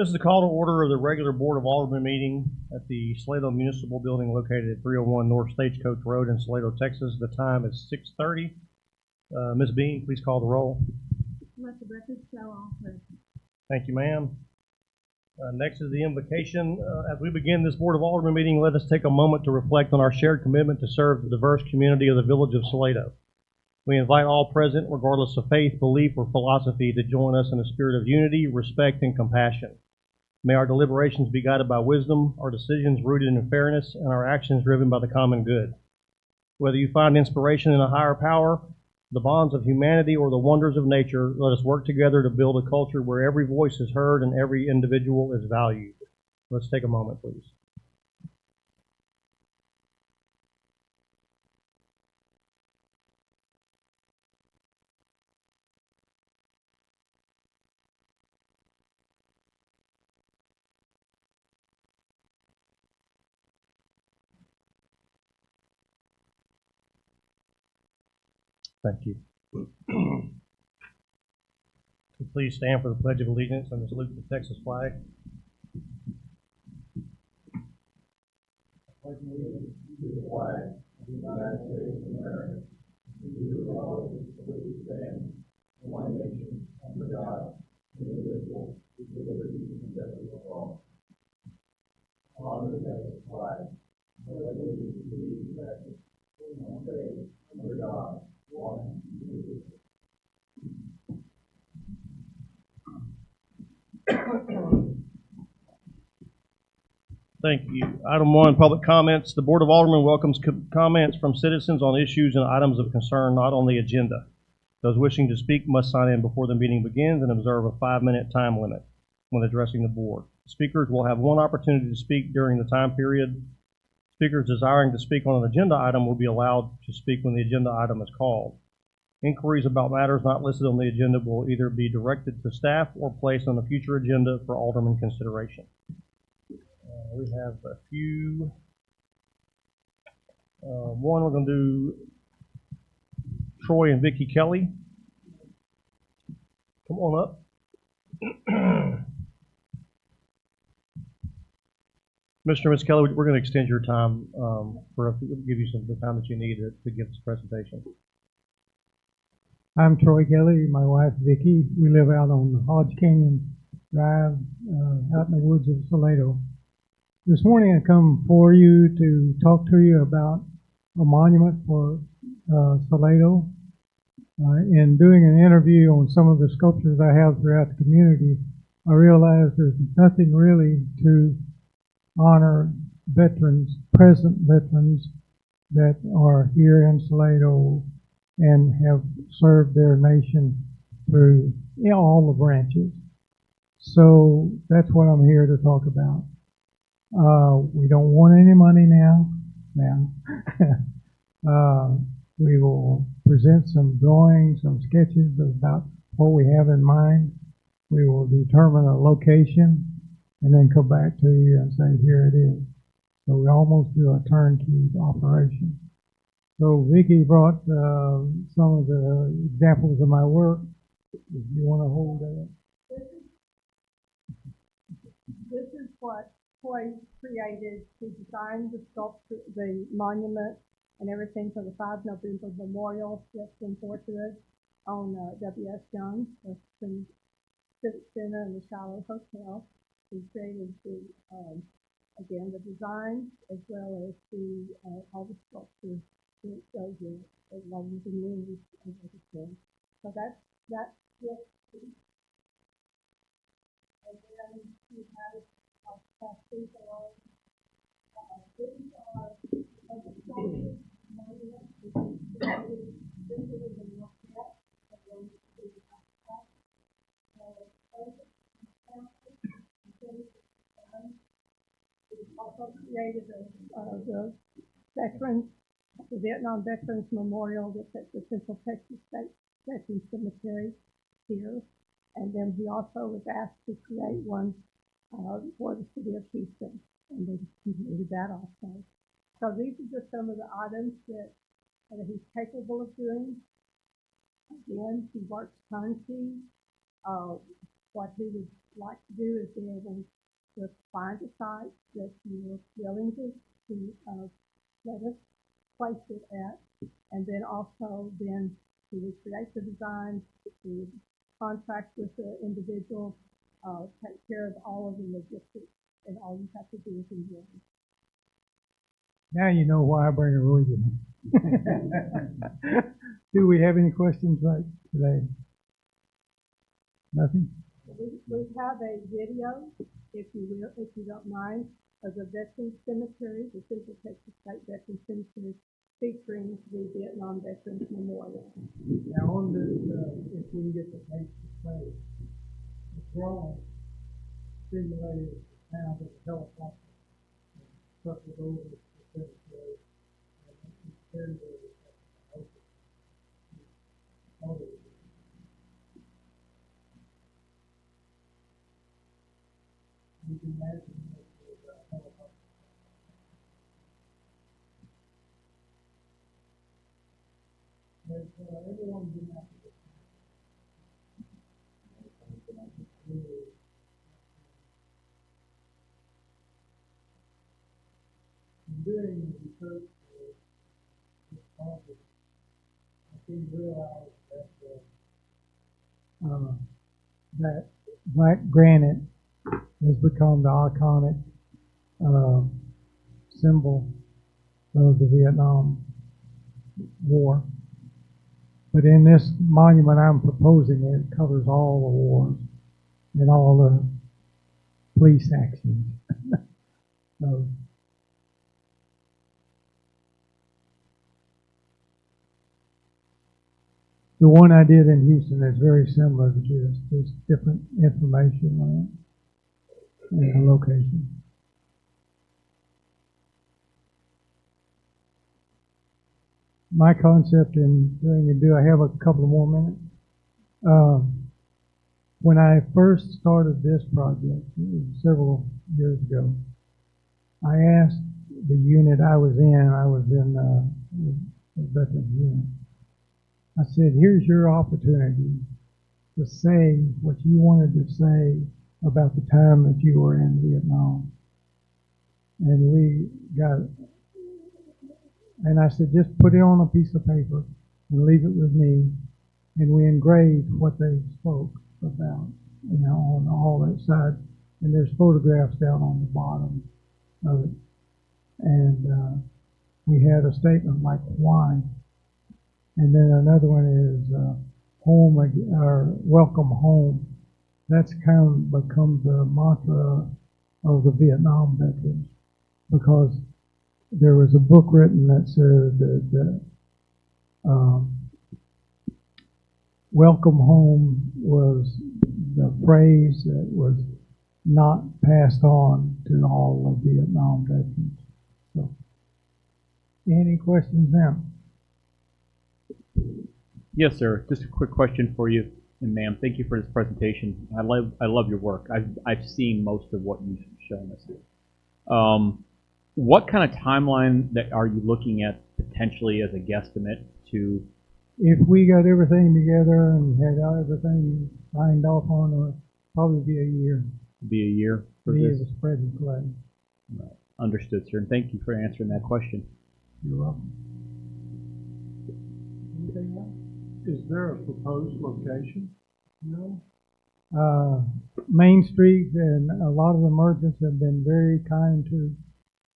This is the call to order of the regular Board of Aldermen meeting at the Salado Municipal Building located at 301 North Stagecoach Road in Salado, Texas. The time is 6:30. Ms. Bean, please call the roll. Let the record show all present. Thank you, ma'am. Next is the invocation. As we begin this Board of Aldermen meeting, let us take a moment to reflect on our shared commitment to serve the diverse community of the Village of Salado. We invite all present, regardless of faith, belief, or philosophy, to join us in a spirit of unity, respect, and compassion. May our deliberations be guided by wisdom, our decisions rooted in fairness, and our actions driven by the common good. Whether you find inspiration in a higher power, the bonds of humanity, or the wonders of nature, let us work together to build a culture where every voice is heard and every individual is valued. Let's take a moment, please. Thank you. Please stand for the Pledge of Allegiance and salute the Texas flag. I pledge allegiance to the flag of the United States of America, and to the republic for which it stands, one nation, under God, indivisible, with liberty and justice for all. Honor the Texas flag. I pledge allegiance to these Texas, one faith, under God. Thank you. Item 1, public comments. The Board of Aldermen welcomes comments from citizens on issues and items of concern not on the agenda. Those wishing to speak must sign in before the meeting begins and observe a 5-minute time limit when addressing the board. Speakers will have one opportunity to speak during the time period. Speakers desiring to speak on an agenda item will be allowed to speak when the agenda item is called. Inquiries about matters not listed on the agenda will either be directed to staff or placed on a future agenda for Alderman consideration. We have a few. One, we're going to do Troy and Vicki Kelly. Come on up. Mr. and Ms. Kelly, we're going to extend your time give you the time that you need to give this presentation. I'm Troy Kelly, my wife Vicki. We live out on Hodge Canyon Drive, out in the woods of Salado. This morning I come for you to talk to you about a monument for Salado. In doing an interview on some of the sculptures I have throughout the community, I realized there's nothing really to honor veterans, present veterans that are here in Salado and have served their nation through all the branches. So that's what I'm here to talk about. We don't want any money now. We will present some drawings, some sketches about what we have in mind. We will determine a location and then come back to you and say, here it is. So we almost do a turnkey operation. So Vicki brought some of the examples of my work. If you want to hold that. This is what Troy created. He designed the sculpture, the monument, and everything for the 5 November memorial that's been forward to us on W.S. Young, the Civic Center and the Shiloh Hotel. He created the, again, the design as well as the all the sculptures. It shows you as long as the community and everything. So that's what. And then we have these are the sculptures. Also created the veterans. The Vietnam Veterans Memorial that's at the Central Texas State Veterans Cemetery here. And then he also was asked to create one for the city of Houston, and we completed that also. So these are just some of the items that he's capable of doing. Again, he works turnkey. what he would like to do is be able to find a site that you are willing to let us place it at, and then also then to recreate the design, to contract with the individual, take care of all of the logistics, and all you have to do is enjoy. Now you know why I bring her with you. Do we have any questions right today? Nothing? We have a video, if you don't mind, of the Veterans Cemetery, the Central Texas State Veterans Cemetery, featuring the Vietnam Veterans Memorial. Now on this, if we can get the page to play, the drawing simulated the sound of the helicopter circled over the cemetery, and it's very, very open. You can imagine this was a helicopter. But everyone's been out to this. In doing the research for this project, I came to realize that black granite has become the iconic symbol of the Vietnam War. But in this monument I'm proposing, it covers all the wars and all the police actions. So, the one I did in Houston is very similar to this. There's different information on it and the location. My concept in doing it, do I have a couple of more minutes? When I first started this project, several years ago, I asked the unit I was in a veterans unit. I said, here's your opportunity to say what you wanted to say about the time that you were in Vietnam. And I said, just put it on a piece of paper and leave it with me. And we engraved what they spoke about, on all that side. And there's photographs down on the bottom of it. And we had a statement like, why? And then another one is home, or welcome home. That's kind of become the mantra of the Vietnam veterans, because there was a book written that said that welcome home was the phrase that was not passed on to all of Vietnam veterans. So, any questions now? Yes, sir. Just a quick question for you, and ma'am, thank you for this presentation. I love your work. I've seen most of what you've shown us here. What kind of timeline that are you looking at potentially as a guesstimate to? If we got everything together and had everything signed off on, it would probably be a year. Be a year for this? Of spreading clay. Right. Understood, sir. And thank you for answering that question. You're welcome. Anything else? Is there a proposed location? No. Main Street, and a lot of the merchants have been very kind to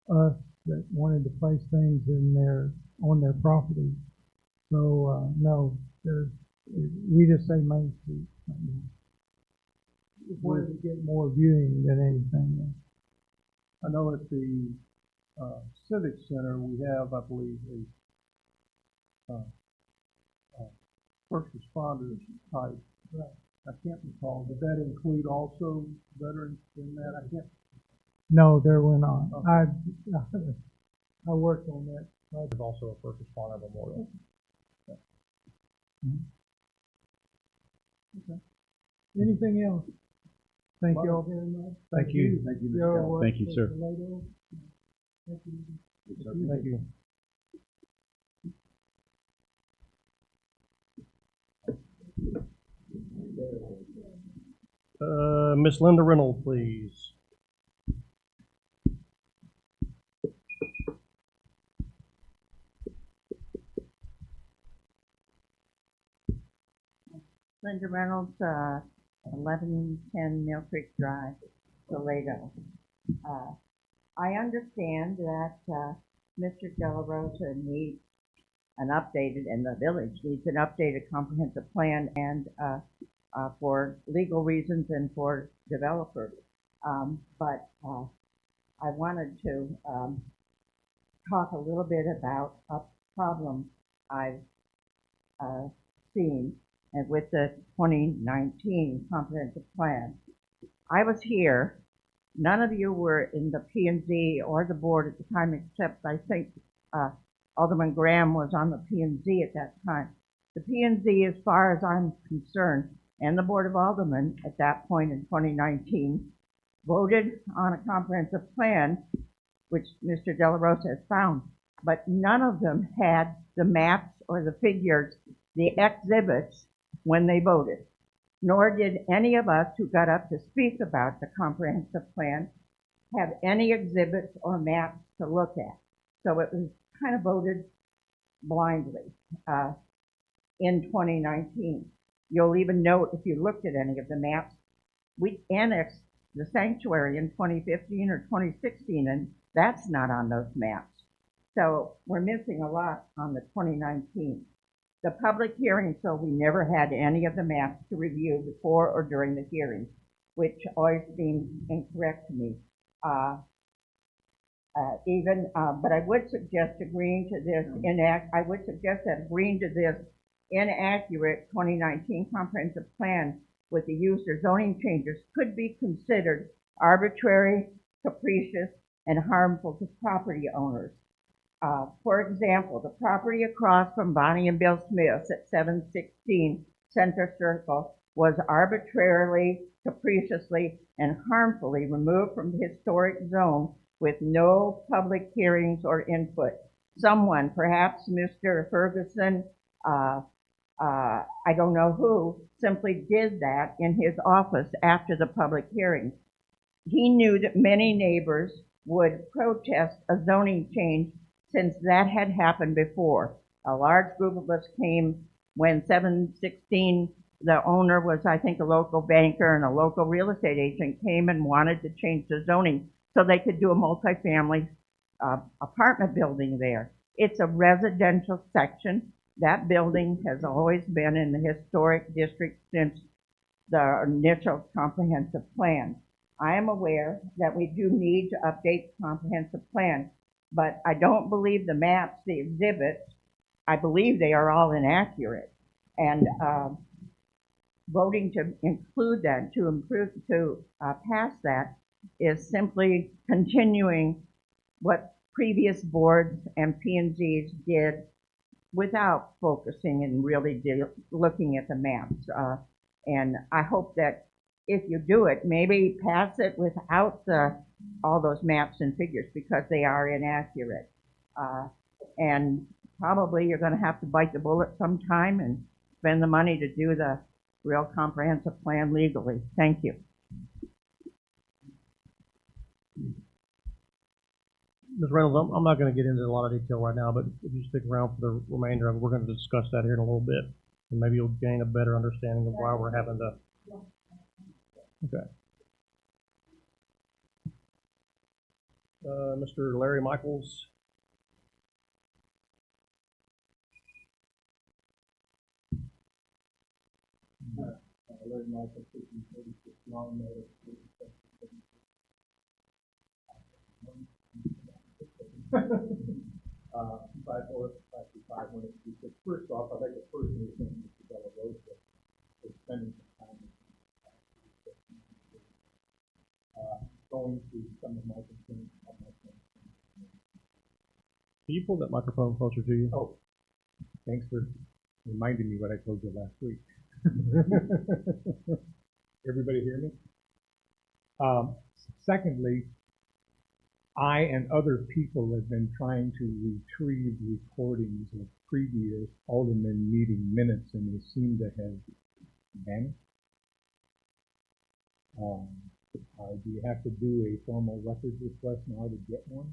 us that wanted to place things on their property. So no, we just say Main Street. We wanted to get more viewing than anything else. I know at the Civic Center we have, I believe, a first responders type. Right. I can't recall. Did that include also veterans in that? I can't. No, there were not. Okay. I worked on that. There's also a first responder memorial. Mm-hmm. Okay. Anything else? Thank you all very much. Thank you. Thank you, Mr. Your Kelly. work, Thank you, sir. Mr. Lado. Thank you. Thank you. Miss Linda Reynolds, please. Linda Reynolds, 1110 Mill Creek Drive, Salado. I understand that Mr. De La Rosa needs an updated, and the village needs an updated comprehensive plan, and for legal reasons and for developers. But I wanted to talk a little bit about a problem I've seen and with the 2019 comprehensive plan. I was here. None of you were in the P&Z or the board at the time, except I think Alderman Graham was on the P&Z at that time. The P&Z, as far as I'm concerned, and the Board of Aldermen at that point in 2019, voted on a comprehensive plan, which Mr. De La Rosa has found, but none of them had the maps or the figures, the exhibits, when they voted. Nor did any of us who got up to speak about the comprehensive plan have any exhibits or maps to look at. So it was kind of voted blindly in 2019. You'll even note, if you looked at any of the maps, we annexed the sanctuary in 2015 or 2016, and that's not on those maps. So we're missing a lot on the 2019. The public hearing, so we never had any of the maps to review before or during the hearing, which always seems incorrect to me. But I would suggest agreeing to this inaccurate 2019 comprehensive plan with the use or zoning changes could be considered arbitrary, capricious, and harmful to property owners. For example, the property across from Bonnie and Bill Smith's at 716 Center Circle was arbitrarily, capriciously, and harmfully removed from the historic zone with no public hearings or input. Someone, perhaps Mr. Ferguson, I don't know who, simply did that in his office after the public hearing. He knew that many neighbors would protest a zoning change since that had happened before. A large group of us came when 716, the owner was, I think, a local banker and a local real estate agent, came and wanted to change the zoning so they could do a multifamily apartment building there. It's a residential section. That building has always been in the historic district since the initial comprehensive plan. I am aware that we do need to update the comprehensive plan, but I don't believe the maps, the exhibits, I believe they are all inaccurate. And voting to include that, to pass that, is simply continuing what previous boards and P&Zs did without focusing and really looking at the maps. And I hope that if you do it, maybe pass it without all those maps and figures, because they are inaccurate. And probably you're going to have to bite the bullet sometime and spend the money to do the real comprehensive plan legally. Thank you. Ms. Reynolds, I'm not going to get into a lot of detail right now, but if you stick around for the remainder of it, we're going to discuss that here in a little bit. And maybe you'll gain a better understanding of why we're having to. Okay. Mr. Larry Michaels. Larry Michaels, 36 Long Meadow Street. 545 First off, I'd like to personally thank Mr. De La Rosa for spending some time going through some of my concerns. Can you pull that microphone closer to you? Oh, thanks for reminding me what I told you last week. Everybody hear me? Secondly, I and other people have been trying to retrieve recordings of previous Alderman meeting minutes, and they seem to have vanished. Do you have to do a formal records request now to get one?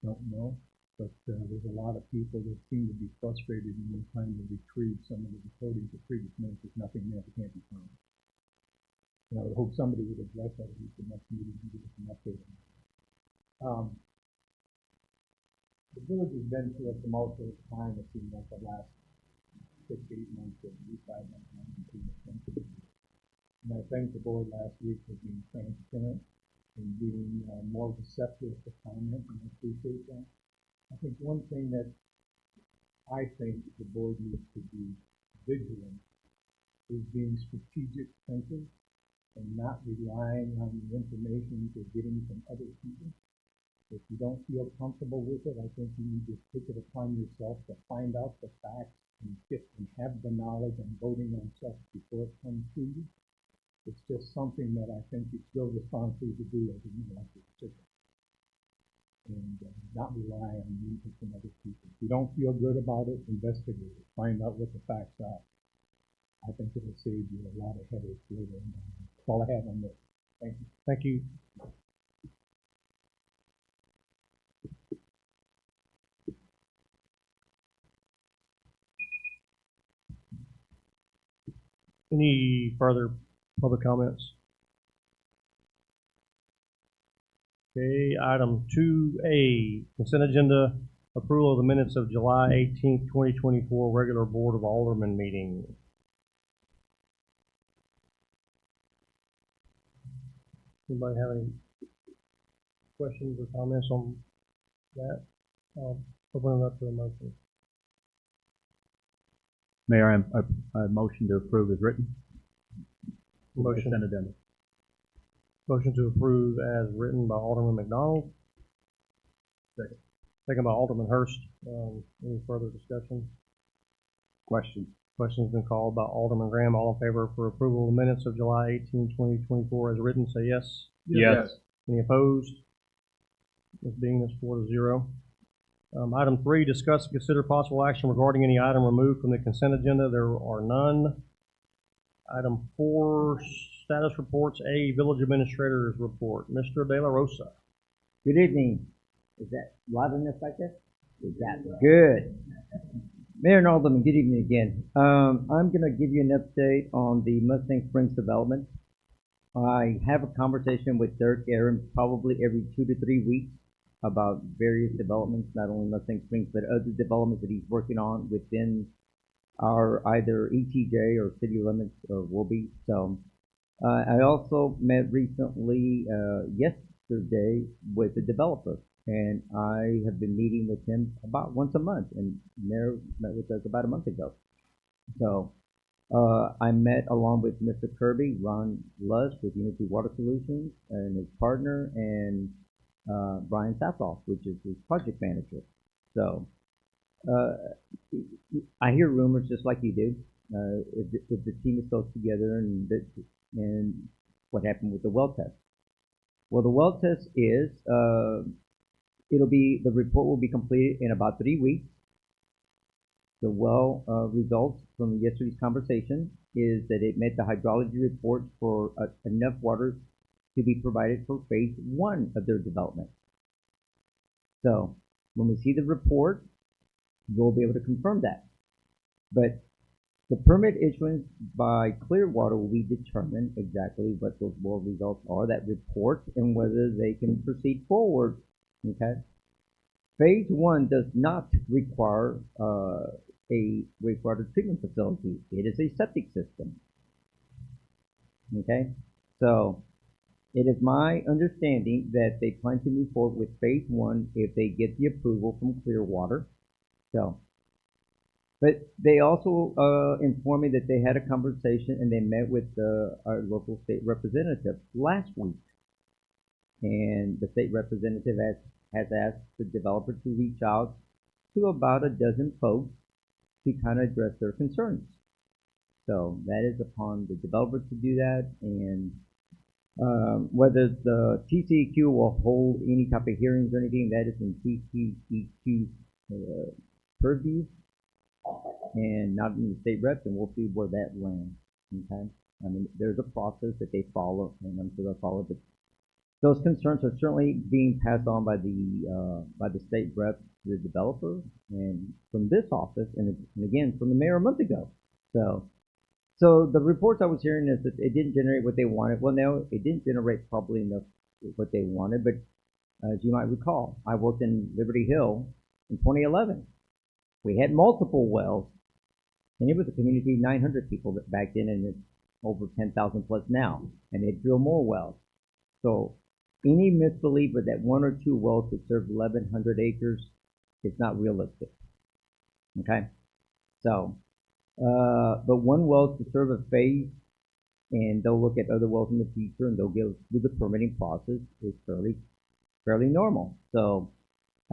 Don't know. But there's a lot of people that seem to be frustrated when they're trying to retrieve some of the recordings of previous minutes. There's nothing there that can't be found. And I would hope somebody would address that at least the next meeting and give us an update on that. The village has been through a tumultuous time, it seems like the last 6 to 8 months, or at least 5 months, and I thank the board last week for being transparent and being more receptive to comment, and I appreciate that. I think one thing that I think the board needs to be vigilant is being strategic thinkers and not relying on the information you're getting from other people. If you don't feel comfortable with it, I think you need to take it upon yourself to find out the facts and have the knowledge and voting on stuff before it comes to you. It's just something that I think it's your responsibility to do as an elected official. And not rely on the input from other people. If you don't feel good about it, investigate it. Find out what the facts are. I think it'll save you a lot of headaches later on. That's all I have on this. Thank you. Thank you. Any further public comments? Okay, item 2A, consent agenda, approval of the minutes of July 18th, 2024, regular Board of Aldermen meeting. Anybody have any questions or comments on that? I'll open it up to a motion. Mayor, I motion to approve as written. Motion. Consent agenda. Motion to approve as written by Alderman McDonald. Second. Second by Alderman Hurst. Any further discussion? Question. Question's been called by Alderman Graham. All in favor for approval of the minutes of July 18, 2024 as written, say yes. Yes. Any opposed? This being is 4-0. Item 3, discuss and consider possible action regarding any item removed from the consent agenda. There are none. Item 4, status reports. A, village administrator's report. Mr. De La Rosa. Good evening. Is that loud enough like this? Is that good? Mayor and Alderman, good evening again. I'm going to give you an update on the Mustang Springs development. I have a conversation with Dirk Aaron probably every 2 to 3 weeks about various developments, not only Mustang Springs, but other developments that he's working on within our either ETJ or city limits or will be. So I also met recently, yesterday, with the developer, and I have been meeting with him about once a month, and Mayor met with us about a month ago. So I met along with Mr. Kirby, Ron Lush with Unity Water Solutions, and his partner, and Brian Sassoff, which is his project manager. So I hear rumors just like you do. If the team is close together, and what happened with the well test. Well, the well test is the report will be completed in about 3 weeks. The well results from yesterday's conversation is that it met the hydrology reports for enough water to be provided for phase 1 of their development. So when we see the report, we'll be able to confirm that. But the permit issuance by Clearwater will be determined exactly what those well results are, that report, and whether they can proceed forward. Okay. Phase 1 does not require a wastewater treatment facility. It is a septic system. Okay. So it is my understanding that they plan to move forward with phase 1 if they get the approval from Clearwater. So, but they also informed me that they had a conversation and they met with our local state representative last week. And the state representative has asked the developer to reach out to about a dozen folks to kind of address their concerns. So that is upon the developer to do that, and whether the TCEQ will hold any type of hearings or anything, that is in TCEQ's purview and not in the state reps, and we'll see where that lands. Okay. I mean, there's a process that they follow, and I'm sure they'll follow, but those concerns are certainly being passed on by the state rep to the developer, and from this office, and again, from the mayor a month ago. So the reports I was hearing is that it didn't generate what they wanted. Well, no, it didn't generate probably enough what they wanted, but as you might recall, I worked in Liberty Hill in 2011. We had multiple wells, and it was a community of 900 people back then, and it's over 10,000 plus now, and they drill more wells. So any misbeliever that one or two wells would serve 1,100 acres is not realistic. Okay, so but one well to serve a phase, and they'll look at other wells in the future, and they'll go through the permitting process. Is fairly normal. So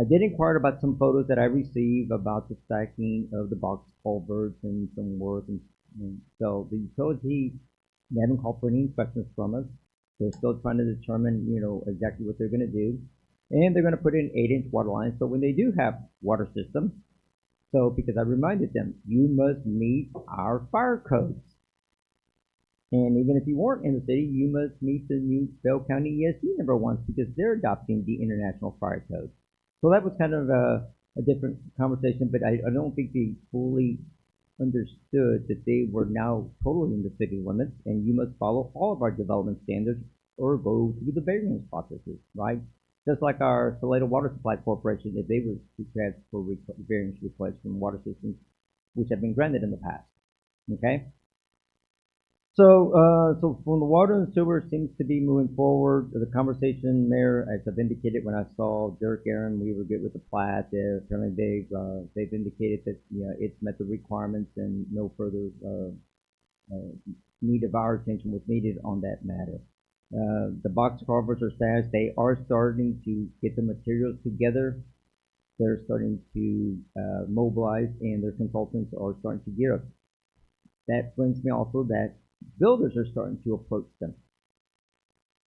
I did inquire about some photos that I received about the stacking of the box culverts and some work, and so the utility, they haven't called for any inspections from us. They're still trying to determine, exactly what they're going to do, and they're going to put in 8-inch water lines. So when they do have water systems, so because I reminded them, you must meet our fire codes. And even if you weren't in the city, you must meet the new Bell County ESD number ones because they're adopting the International Fire Code. So that was kind of a different conversation, but I don't think they fully understood that they were now totally in the city limits, and you must follow all of our development standards or go through the variance processes, right? Just like our Salado Water Supply Corporation, if they were to transfer variance requests from water systems, which have been granted in the past. Okay. So from the water and sewer seems to be moving forward. The conversation, Mayor, as I've indicated when I saw Dirk Aaron, we were good with the plat. Apparently they've indicated that it's met the requirements and no further need of our attention was needed on that matter. The box culverts are status. They are starting to get the materials together. They're starting to mobilize, and their consultants are starting to gear up. That brings me also that builders are starting to approach them.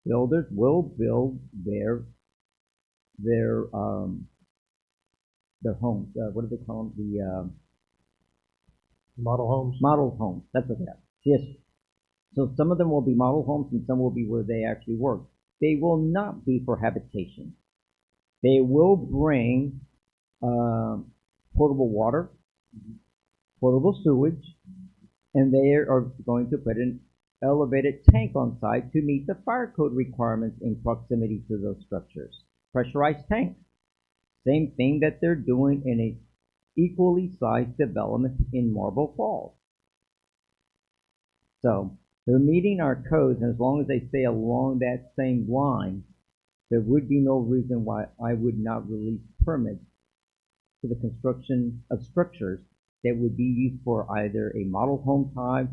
Builders will build their homes. What do they call them? The Model homes. model homes. That's what they are. Yes. So some of them will be model homes, and some will be where they actually work. They will not be for habitation. They will bring portable water, portable sewage, and they are going to put an elevated tank on site to meet the fire code requirements in proximity to those structures. Pressurized tanks. Same thing that they're doing in a equally sized development in Marble Falls. So they're meeting our codes, and as long as they stay along that same line, there would be no reason why I would not release permits for the construction of structures that would be used for either a model home type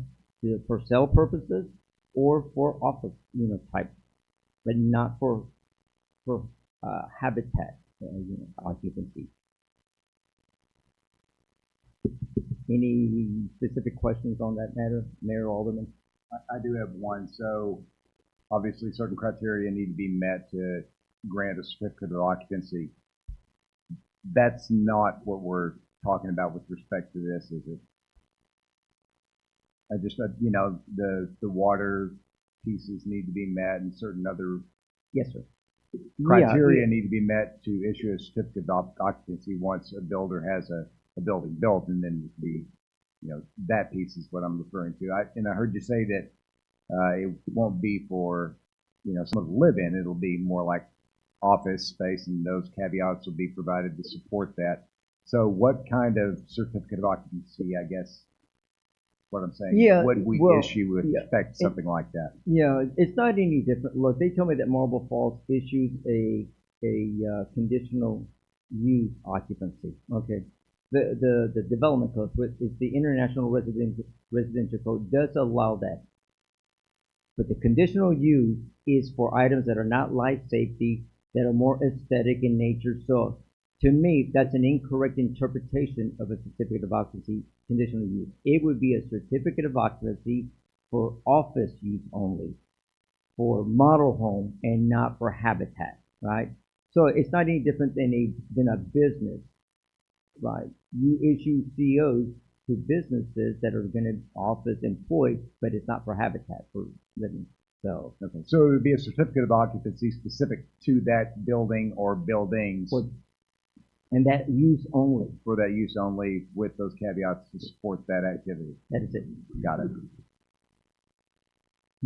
for sale purposes or for office type, but not for habitat occupancy. Any specific questions on that matter, Mayor Alderman? I do have one. So obviously certain criteria need to be met to grant a certificate of occupancy. That's not what we're talking about with respect to this, is it? I just, the water pieces need to be met, and certain other Yes, sir. criteria need to be met to issue a certificate of occupancy once a builder has a building built, and then the, that piece is what I'm referring to. I heard you say that it won't be for, someone to live in. It'll be more like office space, and those caveats will be provided to support that. So what kind of certificate of occupancy, I guess, what I'm saying, would we issue with respect to something like that? Yeah, it's not any different. Look, they told me that Marble Falls issues a conditional use occupancy. Okay, the development code, which is the International Residential Code, does allow that. But the conditional use is for items that are not life safety, that are more aesthetic in nature. So to me, that's an incorrect interpretation of a certificate of occupancy conditional use. It would be a certificate of occupancy for office use only, for model home, and not for habitat, right? So it's not any different than a business, right? You issue COs to businesses that are gonna office employees, but it's not for habitat, for living. So, Okay, so it would be a certificate of occupancy specific to that building or buildings for- and that use only, for that use only with those caveats to support that activity. that is it. Got it.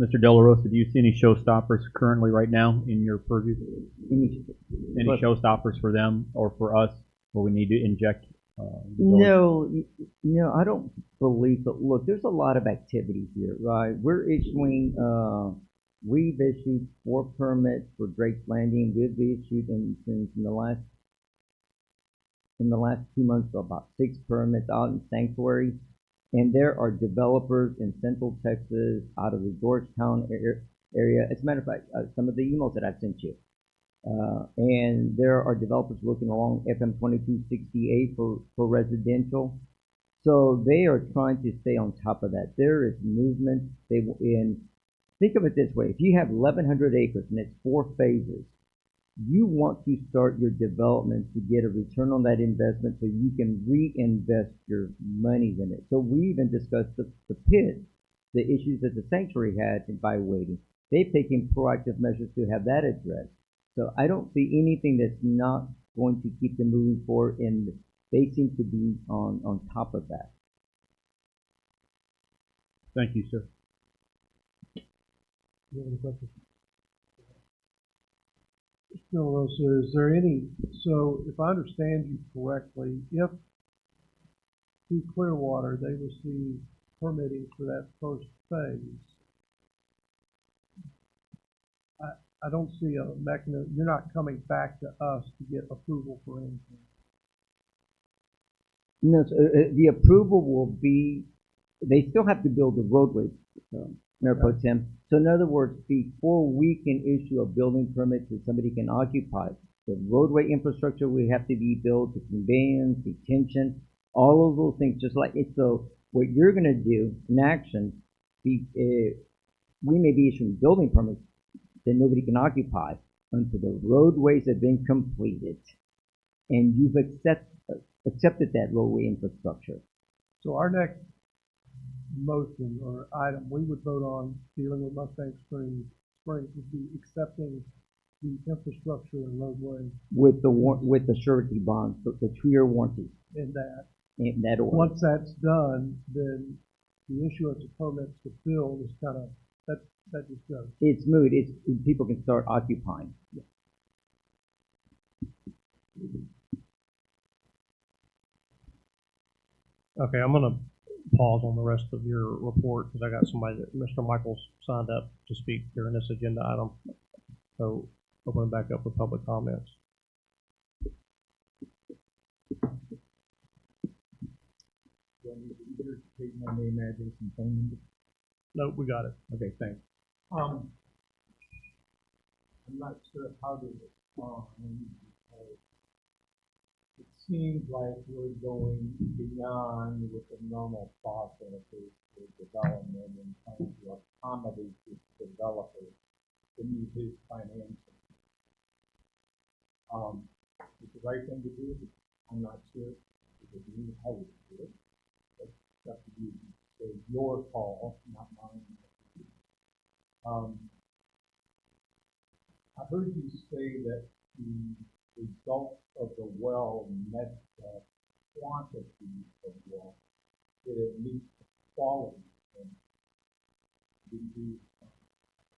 Mr. De La Rosa, do you see any showstoppers currently right now in your purview? Any- Any But- showstoppers for them or for us where we need to inject? the village? No, I don't believe, but look, there's a lot of activity here, right? We're issuing, we've issued 4 permits for Drake's Landing. We've issued in the last 2 months, about 6 permits out in Sanctuary. And there are developers in Central Texas, out of the Georgetown area. As a matter of fact, some of the emails that I've sent you. And there are developers looking along FM 2268 for residential. So they are trying to stay on top of that. There is movement. Think of it this way. If you have 1,100 acres and it's 4 phases, you want to start your development to get a return on that investment so you can reinvest your monies in it. So we even discussed the pit, the issues that the sanctuary had by waiting. They've taken proactive measures to have that addressed. So I don't see anything that's not going to keep them moving forward, and they seem to be on top of that. Thank you, sir. Do you have any questions? Mr. De La Rosa, is there any, so if I understand you correctly, if through Clearwater they receive permitting for that first phase, I don't see a mechanism, you're not coming back to us to get approval for anything. No, so, the approval will be, they still have to build the roadway, Mayor Pro Tem. So in other words, before we can issue a building permit that somebody can occupy, the roadway infrastructure will have to be built, the conveyance, detention, all of those things, just like it. So what you're gonna do in action, we may be issuing building permits that nobody can occupy until the roadways have been completed. And you've accepted that roadway infrastructure. So our next motion or item we would vote on dealing with Mustang Springs would be accepting the infrastructure and roadway With the surety bond, the 2-year warranty in that. in that order. Once that's done, then the issuance of permits to build is kind of, that just goes. It's moot. People can start occupying. Okay, I'm gonna pause on the rest of your report because I got somebody that Mr. Michaels signed up to speak during this agenda item. So open it back up for public comments. Do I need to either take my name, address, and phone number? No, we got it. Okay, thanks. I'm not sure how to respond because it seems like we're going beyond with the normal processes for development and trying to accommodate this developer to meet his financial. It's the right thing to do. I'm not sure because you know how we do it. It's up to you. So your call, not mine. I heard you say that the results of the well met the quantity of well. Did it meet the quality? And did you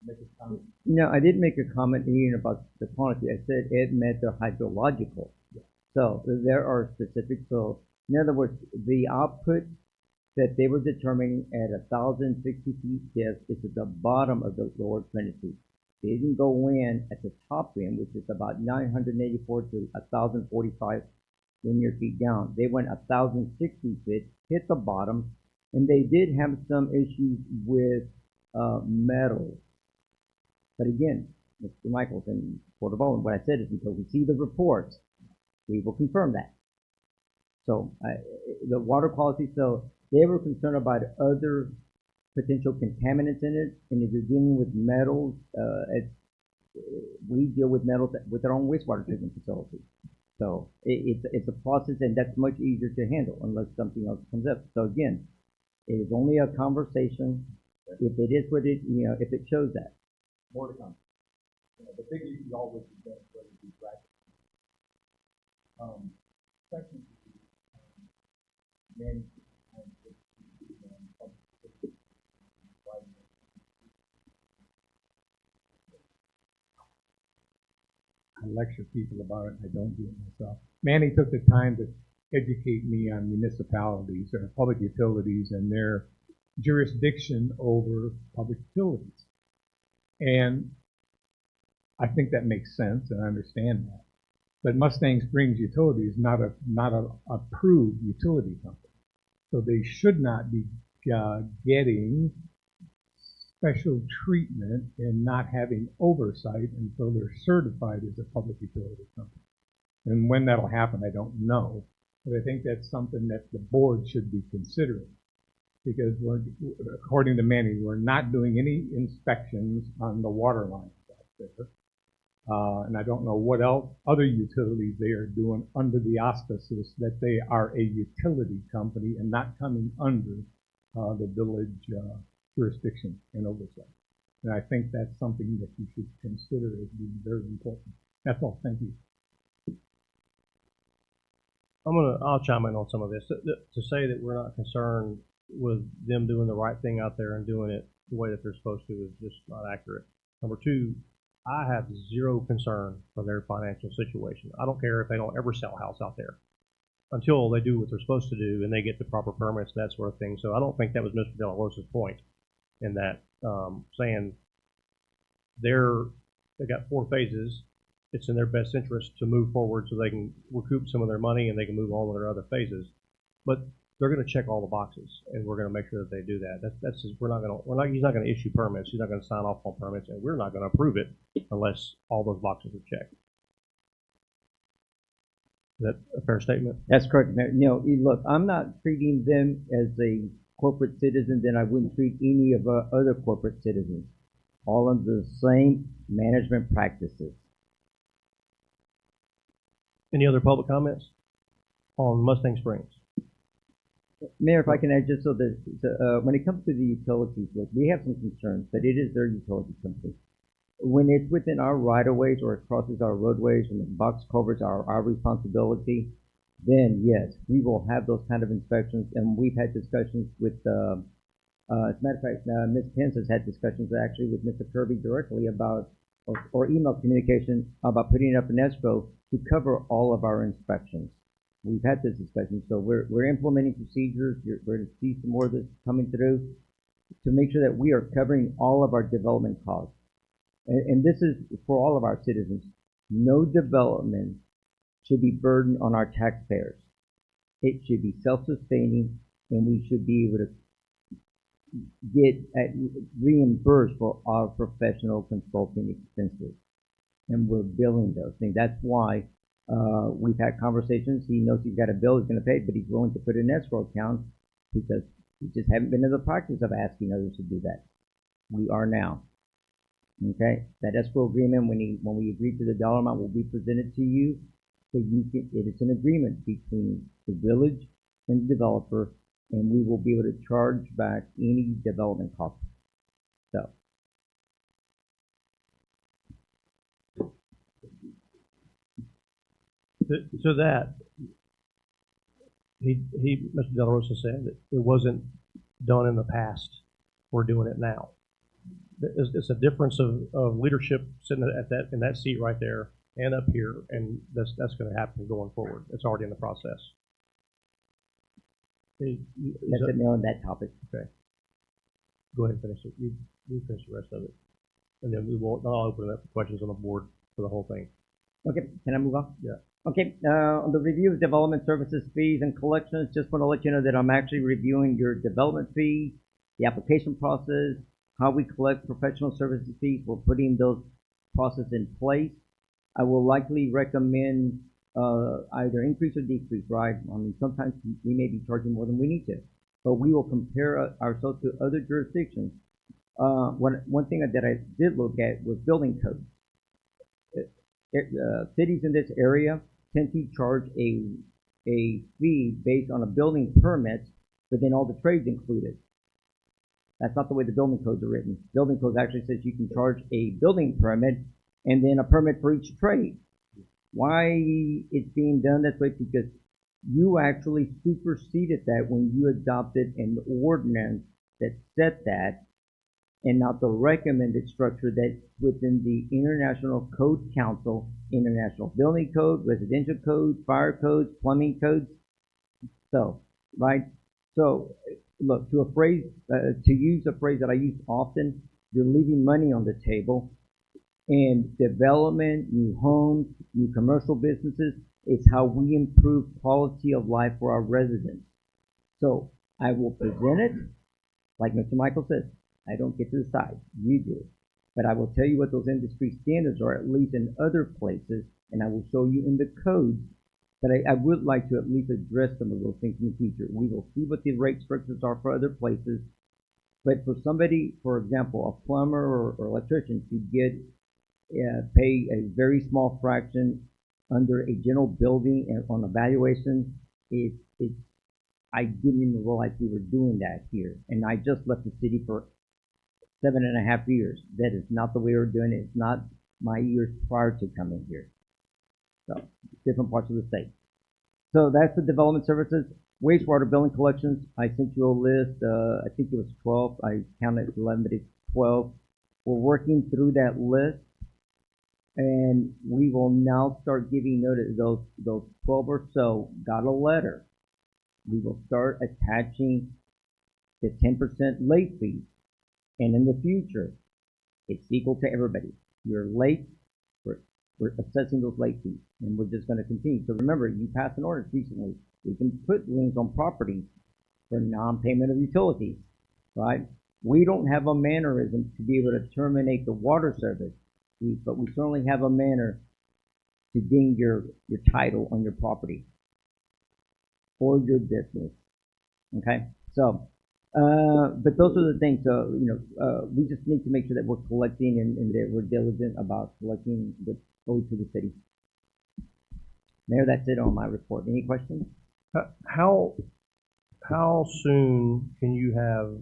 make a comment? No, I didn't make a comment even about the quantity. I said it met the hydrological. Yeah. So there are specifics. So in other words, the output that they were determining at 1,060 feet depth is at the bottom of the lower Trinity. They didn't go in at the top end, which is about 984 to 1,045 linear feet down. They went 1,060 feet, hit the bottom, and they did have some issues with metals. But again, Mr. Michaels and Board of Aldermen, what I said is until we see the reports, we will confirm that. So the water quality, so they were concerned about other potential contaminants in it, and if you're dealing with metals, we deal with metals with our own wastewater treatment facility. So it's a process, and that's much easier to handle unless something else comes up. So again, it is only a conversation. If it is what it, if it shows that. More to come. The big issue always is that whether it be practice. Second, management. I lecture people about it, I don't do it myself. Manny took the time to educate me on municipalities or public utilities and their jurisdiction over public utilities. And I think that makes sense, and I understand that. But Mustang Springs Utility is not a approved utility company, so they should not be getting special treatment and not having oversight until they're certified as a public utility company. And when that'll happen, I don't know. But I think that's something that the board should be considering. Because according to Manny, we're not doing any inspections on the water lines out there. And I don't know what else, other utilities they are doing under the auspices that they are a utility company and not coming under the village jurisdiction and oversight. And I think that's something that you should consider as being very important. That's all. Thank you. I'll chime in on some of this. To say that we're not concerned with them doing the right thing out there and doing it the way that they're supposed to is just not accurate. Number two, I have zero concern for their financial situation. I don't care if they don't ever sell a house out there until they do what they're supposed to do and they get the proper permits, that sort of thing. So I don't think that was Mr. De La Rosa's point in that, saying they got 4 phases. It's in their best interest to move forward so they can recoup some of their money and they can move on with their other phases. But they're going to check all the boxes, and we're going to make sure that they do that. That's just, he's not going to issue permits. He's not going to sign off on permits, and we're not going to approve it unless all those boxes are checked. Is that a fair statement? That's correct. Look, I'm not treating them as a corporate citizen than I wouldn't treat any of our other corporate citizens. All under the same management practices. Any other public comments on Mustang Springs? Mayor, if I can add just so that when it comes to the utilities, look, we have some concerns, but it is their utility company. When it's within our right-of-ways or it crosses our roadways and the box covers our responsibility, then yes, we will have those kind of inspections. And we've had discussions with, as a matter of fact, Ms. Pence has had discussions actually with Mr. Kirby directly about, or email communication about putting up an escrow to cover all of our inspections. We've had this discussion, so we're implementing procedures. We're going to see some more of this coming through to make sure that we are covering all of our development costs. And this is for all of our citizens. No development should be burdened on our taxpayers. It should be self-sustaining, and we should be able to get reimbursed for our professional consulting expenses. And we're billing those things. That's why we've had conversations. He knows he's got a bill he's going to pay, but he's willing to put an escrow account because we just haven't been in the practice of asking others to do that. We are now. Okay, that escrow agreement, when we agree to the dollar amount, will be presented to you. So it is an agreement between the village and the developer, and we will be able to charge back any development costs. So. So that Mr. De La Rosa said that it wasn't done in the past. We're doing it now. It's a difference of leadership sitting in that seat right there and up here, and that's going to happen going forward. It's already in the process. That's it on that topic. Okay. Go ahead and finish it. You finish the rest of it, and then I'll open it up for questions on the board for the whole thing. Okay. Can I move on? Yeah. Okay. On the review of development services fees and collections, just want to let you know that I'm actually reviewing your development fees, the application process, how we collect professional services fees. We're putting those processes in place. I will likely recommend either increase or decrease, right? I mean, sometimes we may be charging more than we need to, but we will compare ourselves to other jurisdictions. One thing that I did look at was building codes. Cities in this area tend to charge a fee based on a building permit, but then all the trades included. That's not the way the building codes are written. Building codes actually says you can charge a building permit and then a permit for each trade. Why it's being done that way? Because you actually superseded that when you adopted an ordinance that said that, and not the recommended structure that's within the International Code Council, International Building Code, Residential Code, Fire Codes, Plumbing Codes. So, right? So, look, to use a phrase that I use often, you're leaving money on the table, and development, new homes, new commercial businesses is how we improve quality of life for our residents. So, I will present it, like Mr. Michael says, I don't get to decide, you do. But I will tell you what those industry standards are, at least in other places, and I will show you in the codes. But I would like to at least address some of those things in the future. We will see what the rate structures are for other places. But for somebody, for example, a plumber or electrician to get pay a very small fraction under a general building and on evaluation, I didn't even realize we were doing that here. And I just left the city for 7.5 years. That is not the way we're doing it. It's not my years prior to coming here. So, different parts of the state. So that's the development services. Wastewater billing collections, I sent you a list. I think it was 12. I counted 11, but it's 12. We're working through that list, and we will now start giving notice. Those 12 or so got a letter. We will start attaching the 10% late fee. And in the future, it's equal to everybody. You're late, we're assessing those late fees, and we're just going to continue. So remember, you passed an ordinance recently. We can put liens on property for non-payment of utilities, right? We don't have a mannerism to be able to terminate the water service, but we certainly have a manner to ding your title on your property or your business. Okay, so. But those are the things. So we just need to make sure that we're collecting and that we're diligent about collecting what's owed to the city. Mayor, that's it on my report. Any questions? How soon can you have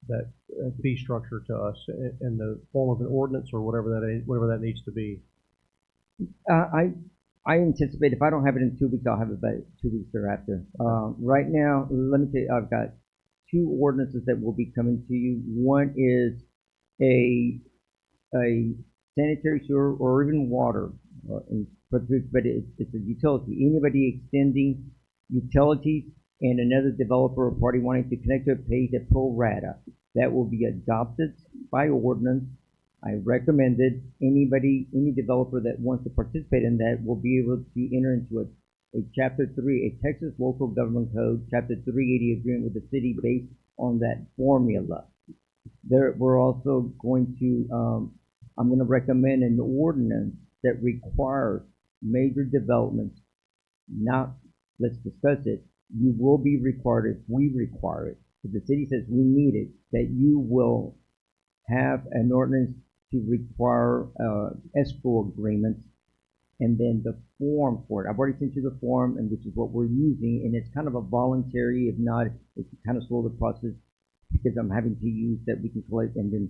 that fee structure to us in the form of an ordinance or whatever that needs to be? I anticipate if I don't have it in 2 weeks, I'll have it about 2 weeks thereafter. Right now, let me tell you, I've got 2 ordinances that will be coming to you. One is a sanitary sewer or even water, but it's a utility. Anybody extending utilities and another developer or party wanting to connect to it pays a pro rata. That will be adopted by ordinance. I recommended any developer that wants to participate in that will be able to enter into a Chapter 3, a Texas Local Government Code, Chapter 380 agreement with the city based on that formula. We're also going to, I'm going to recommend an ordinance that requires major developments. Now, let's discuss it. You will be required, if we require it, if the city says we need it, that you will have an ordinance to require escrow agreements, and then the form for it. I've already sent you the form, and which is what we're using, and it's kind of a voluntary. If not, it's kind of slow the process because I'm having to use that we can collect and then.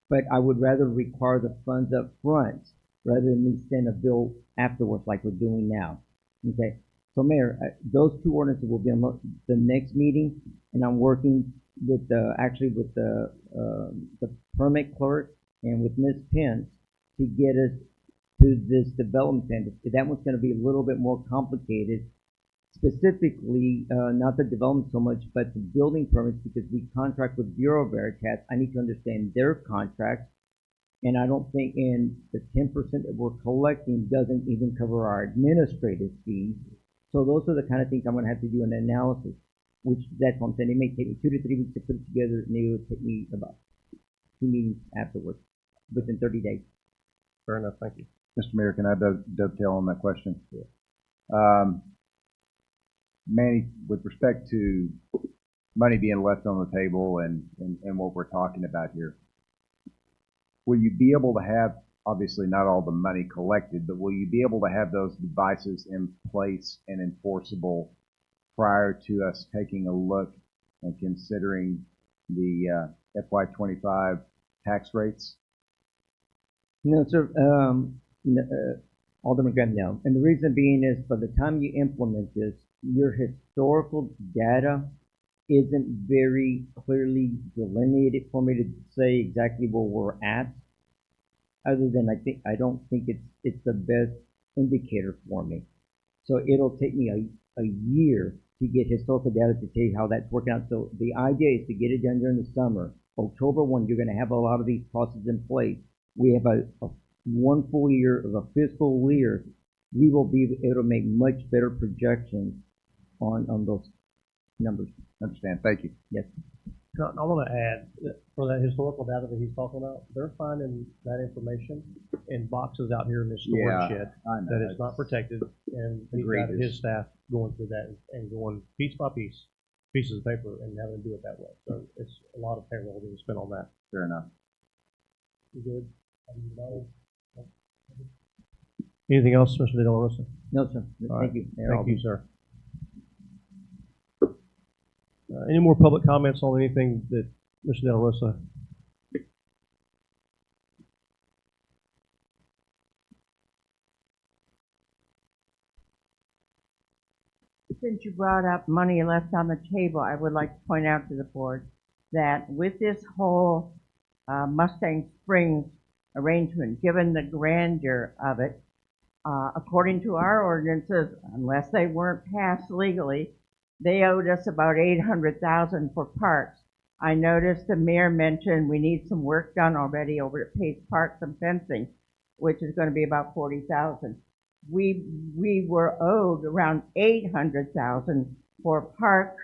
But I would rather require the funds up front rather than me send a bill afterwards like we're doing now. Okay. So, Mayor, those 2 ordinances will be on the next meeting, and I'm working with the permit clerk and with Ms. Pence to get us to this development standard. That one's going to be a little bit more complicated, specifically not the development so much, but the building permits, because we contract with Bureau Veritas. I need to understand their contracts, and I don't think in the 10% that we're collecting doesn't even cover our administrative fees. So those are the kind of things I'm going to have to do an analysis, which that's what I'm saying. It may take me 2 to 3 weeks to put it together, and it will take me about 2 meetings afterwards, within 30 days. Fair enough. Thank you. Mr. Mayor, can I dovetail on that question? Manny, with respect to money being left on the table and what we're talking about here, will you be able to have obviously not all the money collected, but will you be able to have those devices in place and enforceable prior to us taking a look and considering the FY25 tax rates? No, sir. Alderman Graham, no. And the reason being is by the time you implement this, your historical data isn't very clearly delineated for me to say exactly where we're at. Other than I don't think it's the best indicator for me. So it'll take me a year to get historical data to tell you how that's working out. So the idea is to get it done during the summer. October 1, you're going to have a lot of these processes in place. We have a 1 full year of a fiscal year. We will be able to make much better projections on those numbers. Understand. Thank you. Yes. I want to add that for that historical data that he's talking about, they're finding that information in boxes out here in this storage shed I know. that is not protected, and he's got his staff going through that and going piece by piece, pieces of paper, and having to do it that way. So it's a lot of payroll being spent on that. Fair enough. You good? Anything else, Mr. De La Rosa? No, sir. All Thank right. you. Thank you, sir. Any more public comments on anything that Mr. De La Rosa? Since you brought up money left on the table, I would like to point out to the board that with this whole Mustang Springs arrangement, given the grandeur of it, according to our ordinances, unless they weren't passed legally, they owed us about $800,000 for parks. I noticed the mayor mentioned we need some work done already over at Pace Park, some fencing, which is going to be about $40,000. We were owed around $800,000 for parks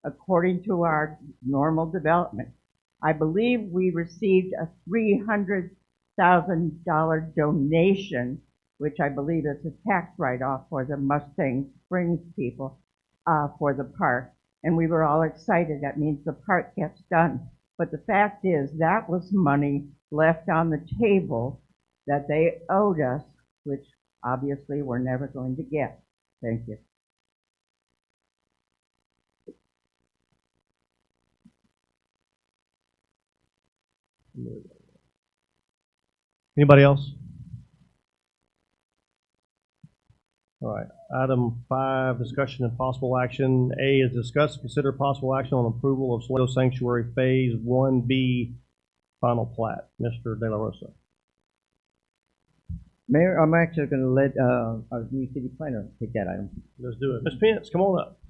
according to our normal development. I believe we received a $300,000 donation, which I believe is a tax write-off for the Mustang Springs people for the park. And we were all excited. That means the park gets done. But the fact is that was money left on the table that they owed us, which obviously we're never going to get. Thank you. Anybody else? All right. Item 5, discussion and possible action. A is discuss and consider possible action on approval of Salado Sanctuary Phase 1B final plat. Mr. De La Rosa. Mayor, I'm actually going to let our new city planner take that item. Let's do it. Ms. Pence, come on up.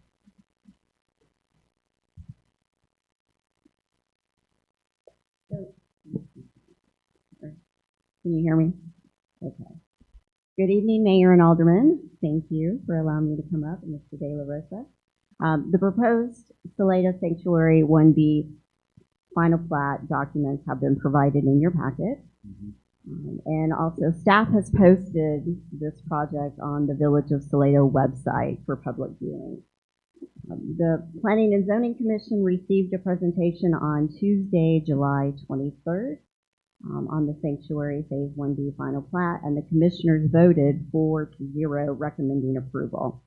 Can you hear me? Okay. Good evening, Mayor and Alderman. Thank you for allowing me to come up, and Mr. De La Rosa. The proposed Salado Sanctuary 1B final plat documents have been provided in your packet. And also, staff has posted this project on the Village of Salado website for public viewing. The Planning and Zoning Commission received a presentation on Tuesday, July 23rd on the Sanctuary Phase 1B final plat, and the commissioners voted 4-0 recommending approval.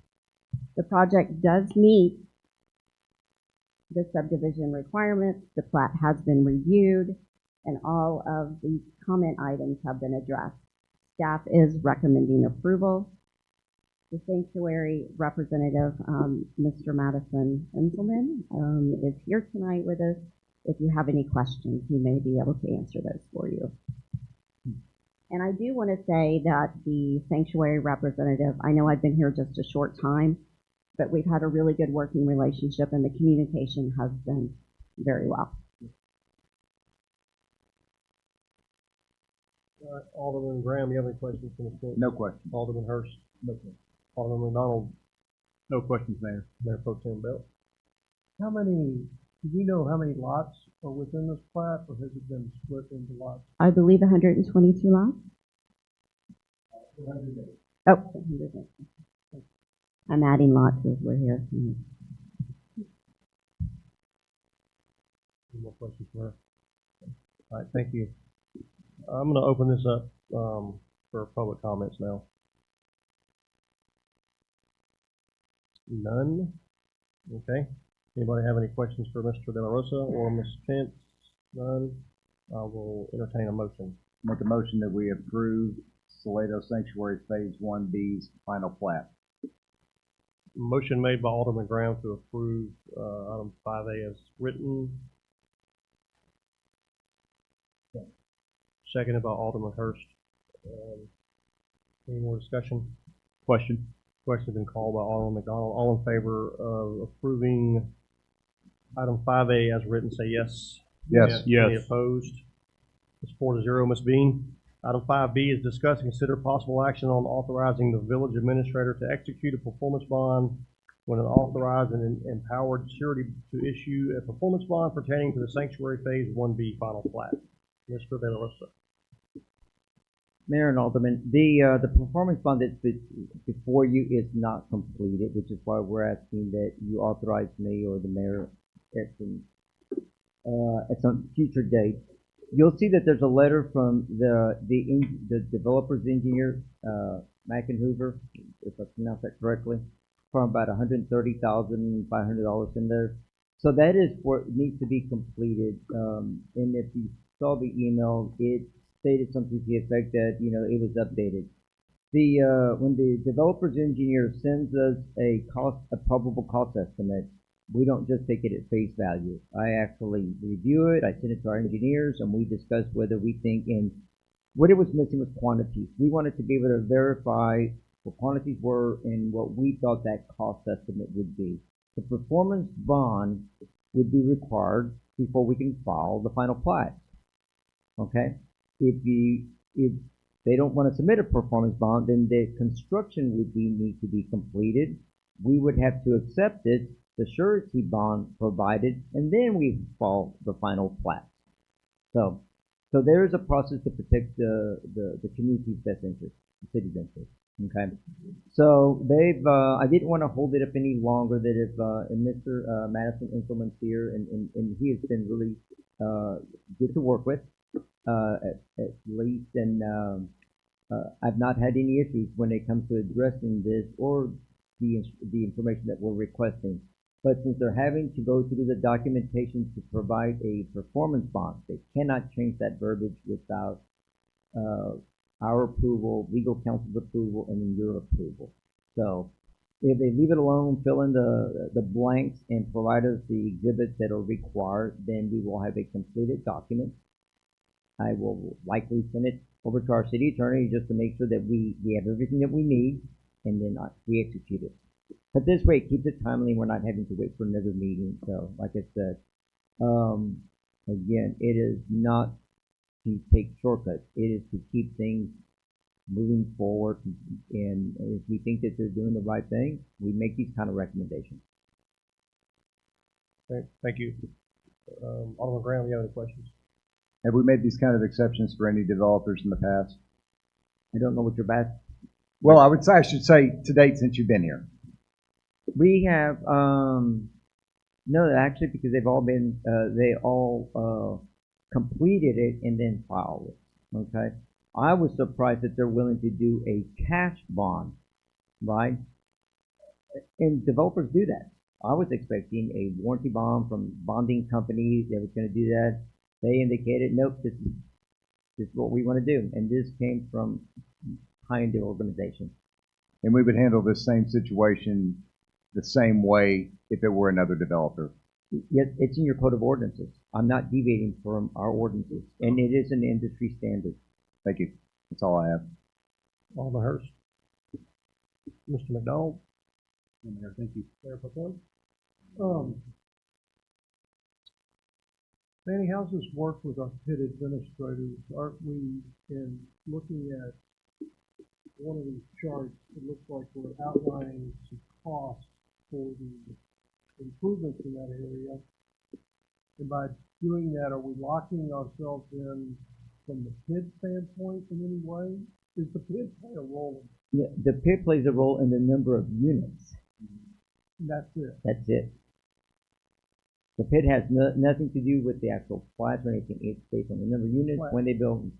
The project does meet the subdivision requirements. The plat has been reviewed, and all of the comment items have been addressed. Staff is recommending approval. The sanctuary representative, Mr. Madison Enselman, is here tonight with us. If you have any questions, he may be able to answer those for you. And I do want to say that the sanctuary representative, I know I've been here just a short time, but we've had a really good working relationship, and the communication has been very well. All right. Alderman Graham, you have any questions for Ms. Pence? No question. Alderman Hurst? No question. Alderman McDonald? No questions, Mayor. Mayor Pro Tem Belt? Do you know how many lots are within this plat, or has it been split into lots? I believe 122 lots. Oh, 108. I'm adding lots as we're here. Any more questions for her? All right, thank you. I'm going to open this up for public comments now. None? Okay. Anybody have any questions for Mr. De La Rosa or Ms. Pence? None? I will entertain a motion. Make a motion that we approve Salado Sanctuary Phase 1B's final plat. Motion made by Alderman Graham to approve item 5A as written. Seconded by Alderman Hurst. Any more discussion? Question? Question's been called by Alderman McDonald. All in favor of approving item 5A as written, say yes. Yes. Any opposed? It's 4-0, Ms. Bean. Item 5B is discuss and consider possible action on authorizing the village administrator to execute a performance bond when an authorized and empowered surety to issue a performance bond pertaining to the Sanctuary Phase 1B final plat. Mr. De La Rosa. Mayor and Alderman, the performance bond that's before you is not completed, which is why we're asking that you authorize me or the mayor at some future date. You'll see that there's a letter from the developer's engineer, Mackenhoover, if I pronounce that correctly, from about $130,500 in there. So that is what needs to be completed. And if you saw the email, it stated something to the effect that, you know, it was updated. When the developer's engineer sends us a probable cost estimate, we don't just take it at face value. I actually review it, I send it to our engineers, and we discuss whether we think what it was missing was quantities. We wanted to be able to verify what quantities were and what we thought that cost estimate would be. The performance bond would be required before we can file the final plat. Okay? If they don't want to submit a performance bond, then the construction would need to be completed. We would have to accept it, the surety bond provided, and then we file the final plat. So there is a process to protect the community's best interest, the city's interest. Okay. So I didn't want to hold it up any longer. That if Mr. Madison Inkelman's here, and he has been really good to work with, at least, and I've not had any issues when it comes to addressing this or the information that we're requesting. But since they're having to go through the documentation to provide a performance bond, they cannot change that verbiage without our approval, legal counsel's approval, and then your approval. So if they leave it alone, fill in the blanks, and provide us the exhibits that are required, then we will have a completed document. I will likely send it over to our city attorney just to make sure that we have everything that we need, and then we execute it. But this way, it keeps it timely. We're not having to wait for another meeting. So, like I said, again, it is not to take shortcuts. It is to keep things moving forward. And if we think that they're doing the right thing, we make these kind of recommendations. Okay, thank you. Alderman Graham, you have any questions? Have we made these kind of exceptions for any developers in the past? I don't know what your best. Well, I should say to date since you've been here. We have no, actually, because they all completed it and then filed it. Okay, I was surprised that they're willing to do a cash bond, right? And developers do that. I was expecting a warranty bond from bonding company that was going to do that. They indicated, nope, this is what we want to do, and this came from behind the organization. And we would handle this same situation the same way if it were another developer. Yes, it's in your code of ordinances. I'm not deviating from our ordinances, and it is an industry standard. Thank you. That's all I have. Alderman Hurst. Mr. McDonald. Mayor, thank you. Mayor Pro Tem. Fannie, how's this work with our PIT administrators? Aren't we, in looking at one of these charts, it looks like we're outlining some costs for the improvements in that area. And by doing that, are we locking ourselves in from the PIT standpoint in any way? Does the PIT play a role? Yeah, the PIT plays a role in the number of units. That's it. That's it. The PIT has nothing to do with the actual flats or anything. It's based on the number of units, Right. when they build.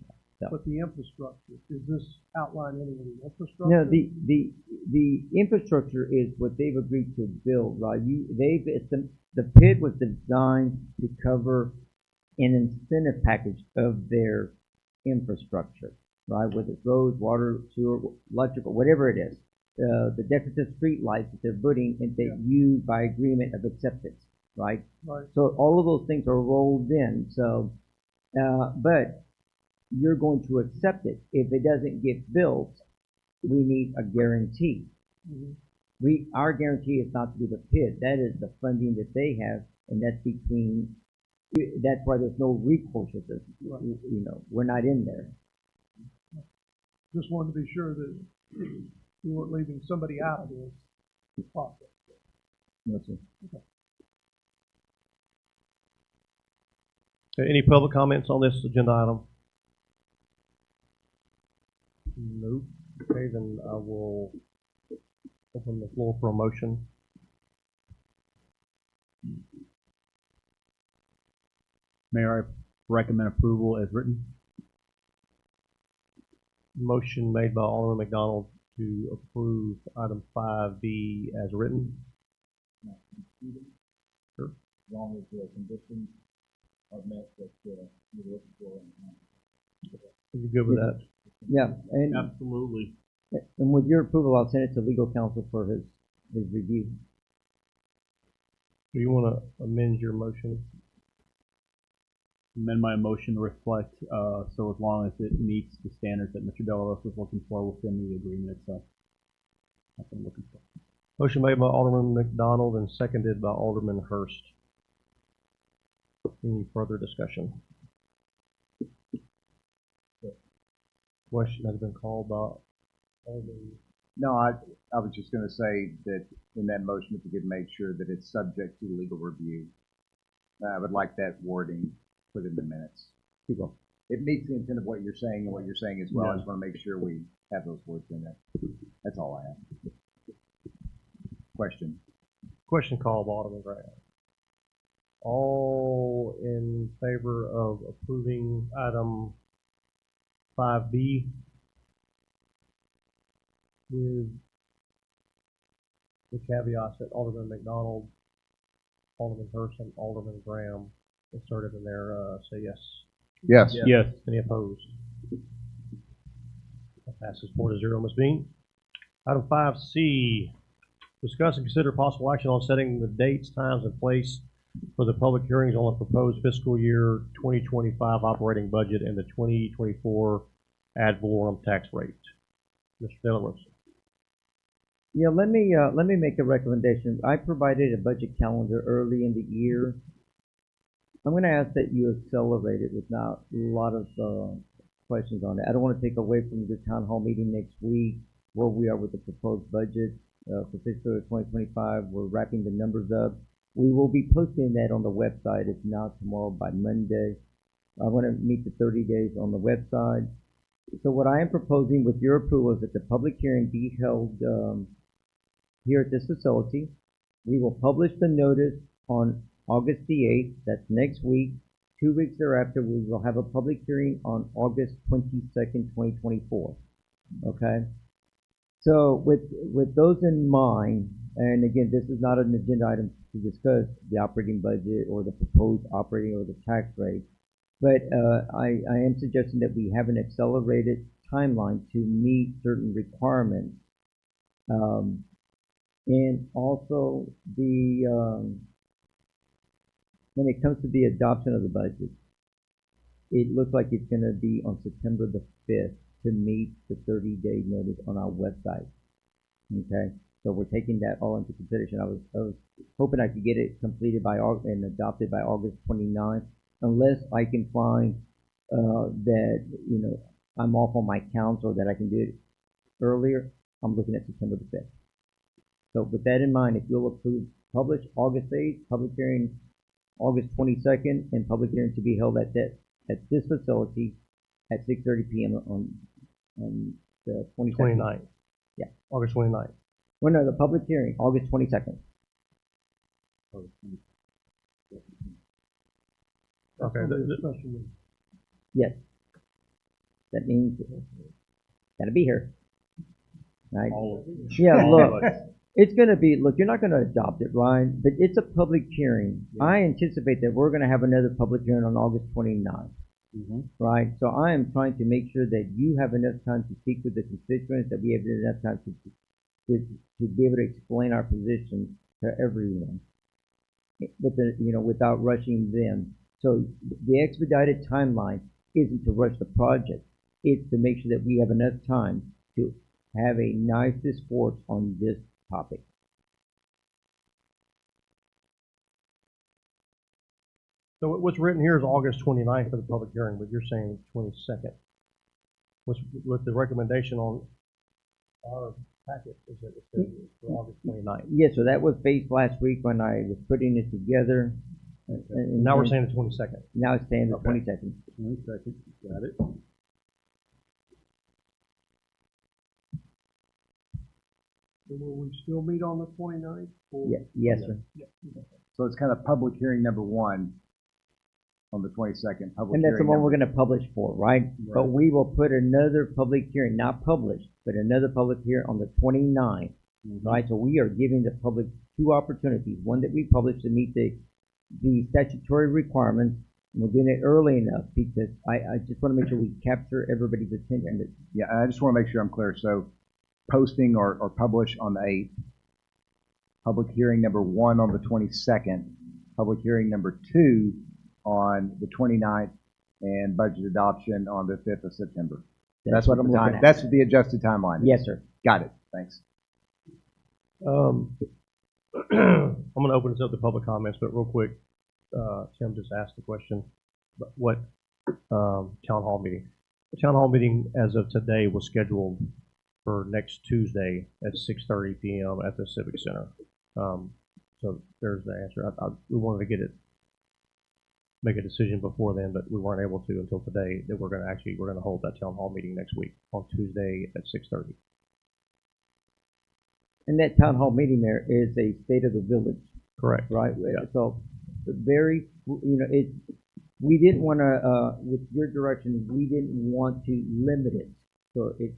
But the infrastructure, is this outline any of the infrastructure? No, the infrastructure is what they've agreed to build, right? The PID was designed to cover an incentive package of their infrastructure, right? Whether it's roads, water, sewer, electrical, whatever it is. The decorative street lights that they're putting and that you by agreement of acceptance, right? Right. So all of those things are rolled in. So, but you're going to accept it. If it doesn't get built, we need a guarantee. Our guarantee is not to do the PID. That is the funding that they have, and that's between. That's why there's no recourse with this. You know, we're not in there. Just wanted to be sure that we weren't leaving somebody out of this process. No, sir. Okay, any public comments on this agenda item? Nope. Okay, then I will open the floor for a motion. Mayor, I recommend approval as written. Motion made by Alderman McDonald to approve item 5B as written. Sure. As long as the conditions are met that you're looking for. Are you good with that? Yeah, and Absolutely. with your approval, I'll send it to legal counsel for his review. Do you want to amend your motion? Amend my motion to reflect, so as long as it meets the standards that Mr. Delarosa is looking for within the agreement itself. That's what I'm looking for. Motion made by Alderman McDonald and seconded by Alderman Hurst. Any further discussion? Question has been called by Alderman. No, I was just gonna say that in that motion, if we could make sure that it's subject to legal review. I would like that wording put in the minutes. It meets the intent of what you're saying and what you're saying as well. I just wanna make sure we have those words in there. That's all I have. Question. Question called by Alderman Graham. All in favor of approving item 5B with the caveats that Alderman McDonald, Alderman Hurst, and Alderman Graham inserted in there, say yes. Yes. Yes. Any opposed? That passes 4-0, Ms. Bean. Item 5C, discuss and consider possible action on setting the dates, times, and place for the public hearings on the proposed fiscal year 2025 operating budget and the 2024 ad valorem tax rate. Mr. Delarosa. Yeah, let me make a recommendation. I provided a budget calendar early in the year. I'm going to ask that you accelerate it without a lot of questions on it. I don't want to take away from the town hall meeting next week where we are with the proposed budget for fiscal year 2025. We're wrapping the numbers up. We will be posting that on the website, if not tomorrow, by Monday. I want to meet the 30 days on the website. So what I am proposing with your approval is that the public hearing be held here at this facility. We will publish the notice on August the 8th. That's next week. 2 weeks thereafter, we will have a public hearing on August 22nd, 2024. Okay? So with those in mind, and again, this is not an agenda item to discuss the operating budget or the proposed operating or the tax rate, but I am suggesting that we have an accelerated timeline to meet certain requirements. And also when it comes to the adoption of the budget, it looks like it's going to be on September the 5th to meet the 30-day notice on our website. Okay, so we're taking that all into consideration. I was hoping I could get it completed by and adopted by August 29th, unless I can find that I'm off on my counts or that I can do it earlier. I'm looking at September the 5th. So with that in mind, if you'll approve, publish August 8th, public hearing August 22nd, and public hearing to be held at this facility at 6:30 p.m. on the 29th. Yeah. August 29th. Well, no, the public hearing, August 22nd. Okay. Special meeting. Yes. That means, gotta be here. Right? All of it. Yeah, All of look, us. it's gonna be, look, you're not gonna adopt it, Ryan, but it's a public hearing. I anticipate that we're gonna have another public hearing on August 29th. Right, so I am trying to make sure that you have enough time to speak with the constituents, that we have enough time to be able to explain our position to everyone, with without rushing them. So the expedited timeline isn't to rush the project; it's to make sure that we have enough time to have a nice discourse on this topic. So what's written here is August 29th for the public hearing, but you're saying 22nd. What's with the recommendation on our packet is that it says for August 29th. Yes, so that was based last week when I was putting it together. And Now we're saying the 22nd. Now it's saying the Okay. 22nd. 22nd, got it. Will we still meet on the 29th? Yes, sir. So it's kind of public hearing number one on the 22nd. Public And that's the hearing one number- we're gonna publish for, right? But we will put another public hearing, not published, but another public hearing on the 29th, right? So we are giving the public two opportunities, one that we publish to meet the statutory requirements, and we're doing it early enough because I just wanna make sure we capture everybody's attention. Yeah, I just want to make sure I'm clear. So posting or publish on the 8th, public hearing number one on the 22nd, public hearing number two on the 29th, and budget adoption on the 5th of September. That's what I'm the looking at. That's what the adjusted timeline is. Yes, sir. Got it. Thanks. I'm going to open this up to public comments, but real quick, Tim just asked the question, what town hall meeting? The town hall meeting as of today was scheduled for next Tuesday at 6:30 p.m. at the Civic Center. So there's the answer. We wanted to make a decision before then, but we weren't able to until today, that we're going to hold that town hall meeting next week on Tuesday at 6:30. And that town hall meeting there is a state of the village, Correct. right? Yeah. So we didn't want to, with your direction, we didn't want to limit it. So it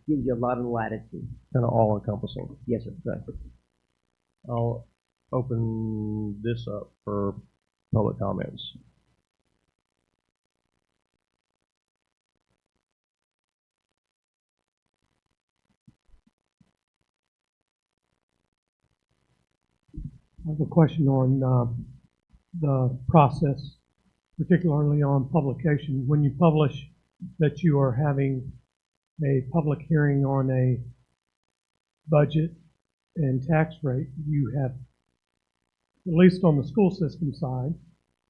gives you a lot of latitude. Kind of all encompassing. Yes, sir. Okay. I'll open this up for public comments. I have a question on the process, particularly on publication. When you publish that you are having a public hearing on a budget and tax rate, you have, at least on the school system side,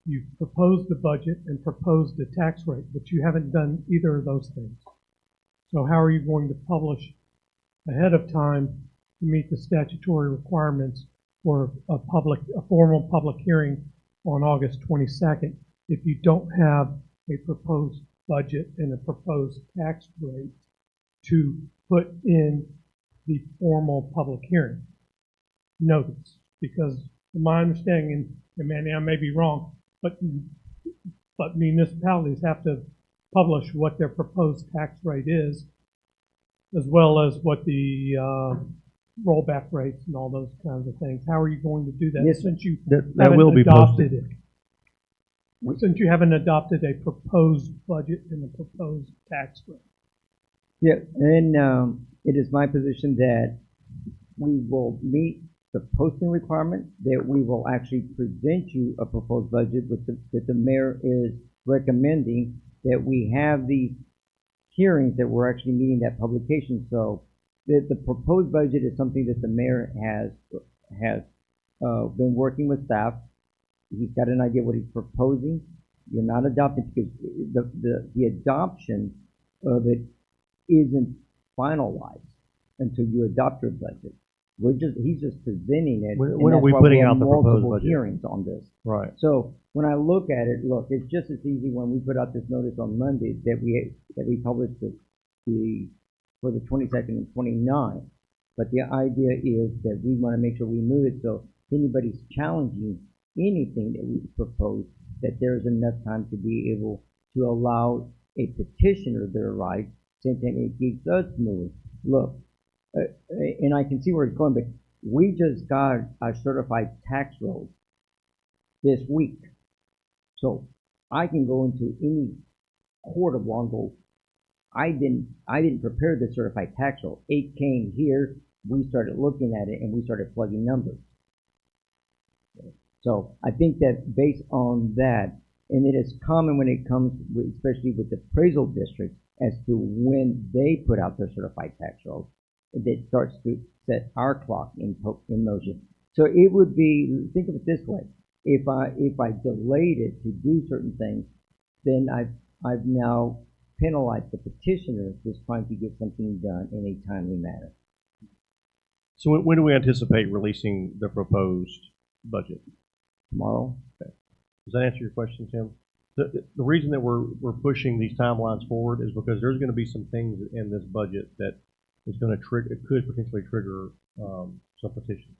you've proposed the budget and proposed the tax rate, but you haven't done either of those things. So how are you going to publish ahead of time to meet the statutory requirements for a formal public hearing on August 22nd if you don't have a proposed budget and a proposed tax rate to put in the formal public hearing notice? Because from my understanding, and Manny, I may be wrong, but municipalities have to publish what their proposed tax rate is, as well as what the rollback rates and all those kinds of things. How are you going to do that Yes, since you That haven't will be adopted posted. it? Since you haven't adopted a proposed budget and a proposed tax rate. Yeah, and it is my position that we will meet the posting requirement, that we will actually present you a proposed budget that the mayor is recommending, that we have these hearings that we're actually meeting that publication. So the proposed budget is something that the mayor has been working with staff. He's got an idea what he's proposing. You're not adopting, because the adoption of it isn't finalized until you adopt your budget. He's just presenting it. When and are that's we why putting have out the proposed multiple budget? hearings on this. Right. So when I look at it, look, it's just as easy when we put out this notice on Monday that we published for the 22nd and 29th. But the idea is that we want to make sure we move it so if anybody's challenging anything that we propose, that there's enough time to be able to allow a petitioner their rights, same thing, it keeps us moving. Look, and I can see where it's going, but we just got our certified tax rolls this week. So I can go into any court of law and go, I didn't prepare the certified tax roll. It came here, we started looking at it, and we started plugging numbers. So I think that based on that, and it is common when it comes, especially with the appraisal districts, as to when they put out their certified tax rolls, that starts to set our clock in motion. So it would be, think of it this way: if I delayed it to do certain things, then I've now penalized the petitioner that's trying to get something done in a timely manner. So when do we anticipate releasing the proposed budget? Tomorrow. Does that answer your question, Tim? The reason that we're pushing these timelines forward is because there's going to be some things in this budget that is going to trigger, it could potentially trigger some petitions.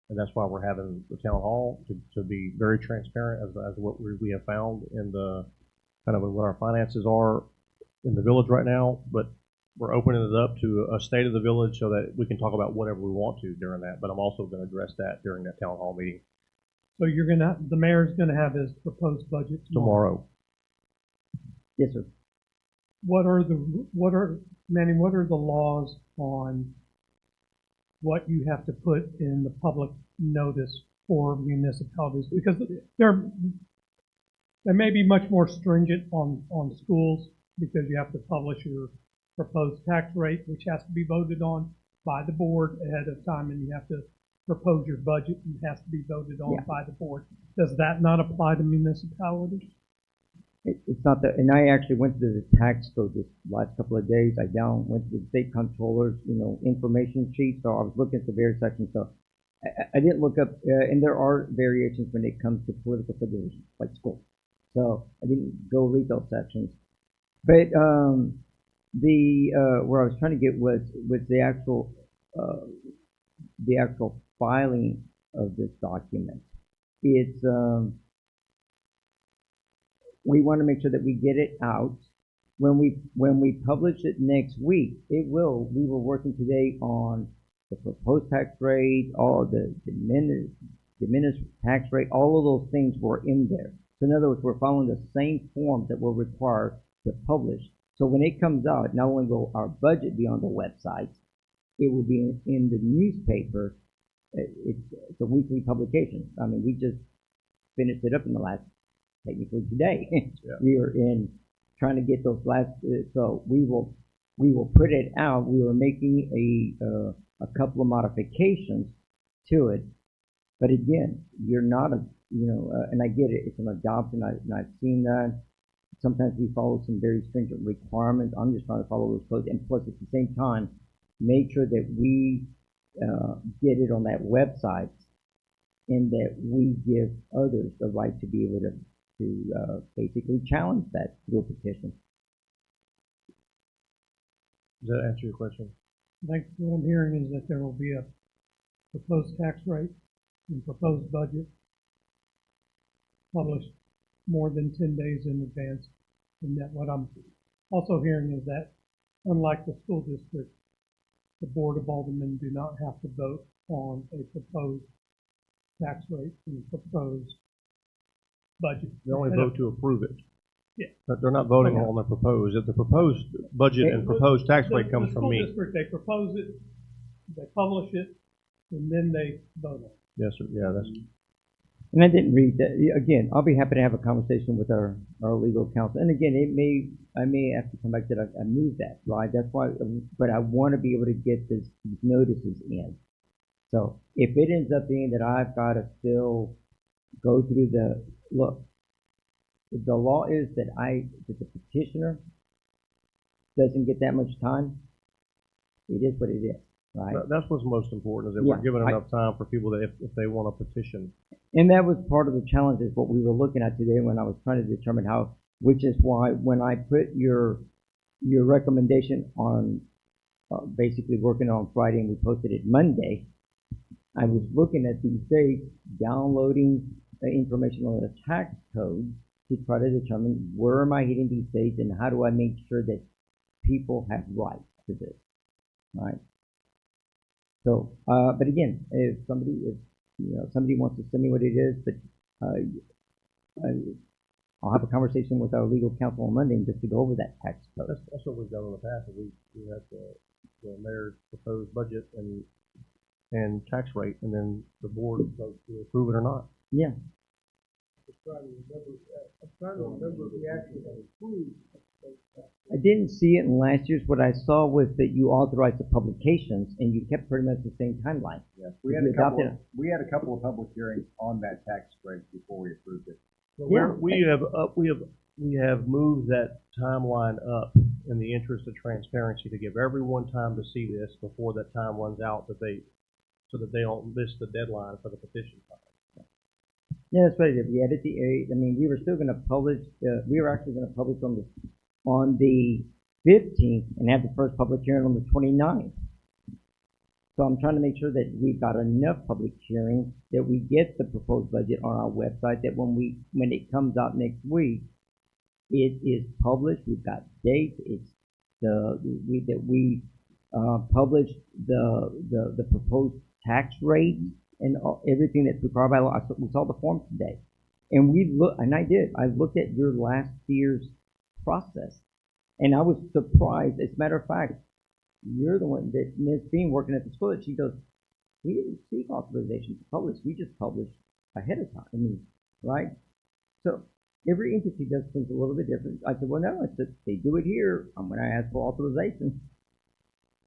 And that's why we're having the town hall to be very transparent as what we have found in the kind of what our finances are in the village right now. But we're opening it up to a state of the village so that we can talk about whatever we want to during that. But I'm also going to address that during that town hall meeting. So the mayor's gonna have his proposed budget tomorrow. Yes, sir. Manny, what are the laws on what you have to put in the public notice for municipalities? Because they may be much more stringent on schools, because you have to publish your proposed tax rate, which has to be voted on by the board ahead of time, and you have to propose your budget, and it has to be voted on by the board. Does that not apply to municipalities? It's not that, and I actually went to the tax code this last couple of days. I went to the state controller's, information sheet, so I was looking at the various sections. So I didn't look up, and there are variations when it comes to political subdivisions, like school. So I didn't go read those sections. But where I was trying to get was the actual filing of this document. It's we want to make sure that we get it out. When we publish it next week, we were working today on the proposed tax rate, all the diminished tax rate, all of those things were in there. So in other words, we're following the same forms that we're required to publish. So when it comes out, not only will our budget be on the website, it will be in the newspaper. It's a weekly publication. I mean, we just finished it up in the last, technically today. Yeah. We are trying to get those last, so we will put it out. We were making a couple of modifications to it, but again, you're not and I get it. It's an adoption. I've seen that. Sometimes we follow some very stringent requirements. I'm just trying to follow those codes, and plus at the same time, make sure that we get it on that website, and that we give others the right to be able to basically challenge that through a petition. Does that answer your question? I think what I'm hearing is that there will be a proposed tax rate and proposed budget published more than 10 days in advance. And that what I'm also hearing is that, unlike the school district, the Board of Aldermen do not have to vote on a proposed tax rate and proposed budget. They only vote to approve it. Yeah. But they're not voting on the proposed. If the proposed budget and proposed tax rate comes from me. The school district, they propose it, they publish it, and then they vote on it. Yes, sir. Yeah, that's. And I didn't read that. Again, I'll be happy to have a conversation with our legal counsel. And again, I may have to come back to that. I moved that, right? That's why, but I want to be able to get these notices in. So if it ends up being that I've got to still go through look, the law is that the petitioner doesn't get that much time. It is what it is, right? That's what's most important, is that we're giving enough time for people that if they want to petition. And that was part of the challenge, is what we were looking at today when I was trying to determine how, which is why when I put your recommendation on basically working on Friday and we posted it Monday, I was looking at these dates, downloading the information on the tax code to try to determine where am I hitting these dates and how do I make sure that people have rights to this, right? So, but again, if somebody wants to send me what it is, but I'll have a conversation with our legal counsel on Monday just to go over that tax code. That's what we've done in the past. We had the mayor's proposed budget and tax rate, and then the board votes to approve it or not. Yeah. I'm trying to remember if we actually had approved. I didn't see it in last year's. What I saw was that you authorized the publications and you kept pretty much the same timeline. Yes, we had a couple of public hearings on that tax rate before we approved it. So Yeah. we have moved that timeline up in the interest of transparency to give everyone time to see this before that time runs out, so that they don't miss the deadline for the petition time. Yeah, that's what I did. We added the 8. I mean, we were still going to publish, we were actually going to publish on the 15th and have the first public hearing on the 29th. So I'm trying to make sure that we've got enough public hearings, that we get the proposed budget on our website, that when it comes out next week, it is published. We've got dates. It's we published the proposed tax rate and everything that's required by law. We saw the form today, and I looked at your last year's process, and I was surprised. As a matter of fact, you're the one that Ms. Bean working at the school. She goes, we didn't seek authorization to publish. We just published ahead of time. I mean, right? So every entity does things a little bit different. I said, well, no. I said, they do it here. I'm going to ask for authorization.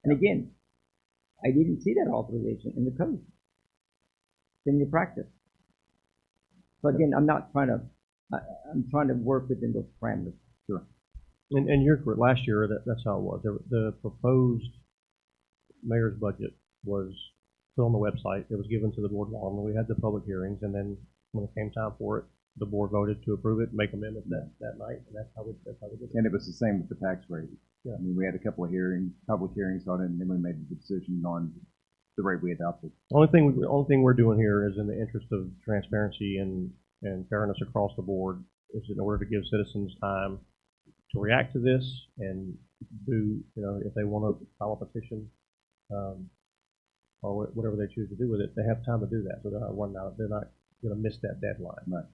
And again, I didn't see that authorization in the code. It's in your practice. So again, I'm trying to work within those parameters. Sure. And you're correct. Last year, that's how it was. The proposed mayor's budget was put on the website. It was given to the Board of Aldermen. We had the public hearings, and then when it came time for it, the board voted to approve it, make amendments that night, and that's how we did it. And it was the same with the tax rate. Yeah. I mean, we had a couple of public hearings on it, and then we made the decision on the rate we adopted. The only thing we're doing here is in the interest of transparency and fairness across the board, is in order to give citizens time to react to this and do, if they want to file a petition, or whatever they choose to do with it, they have time to do that. So they're not running out. They're not going to miss that deadline. Right.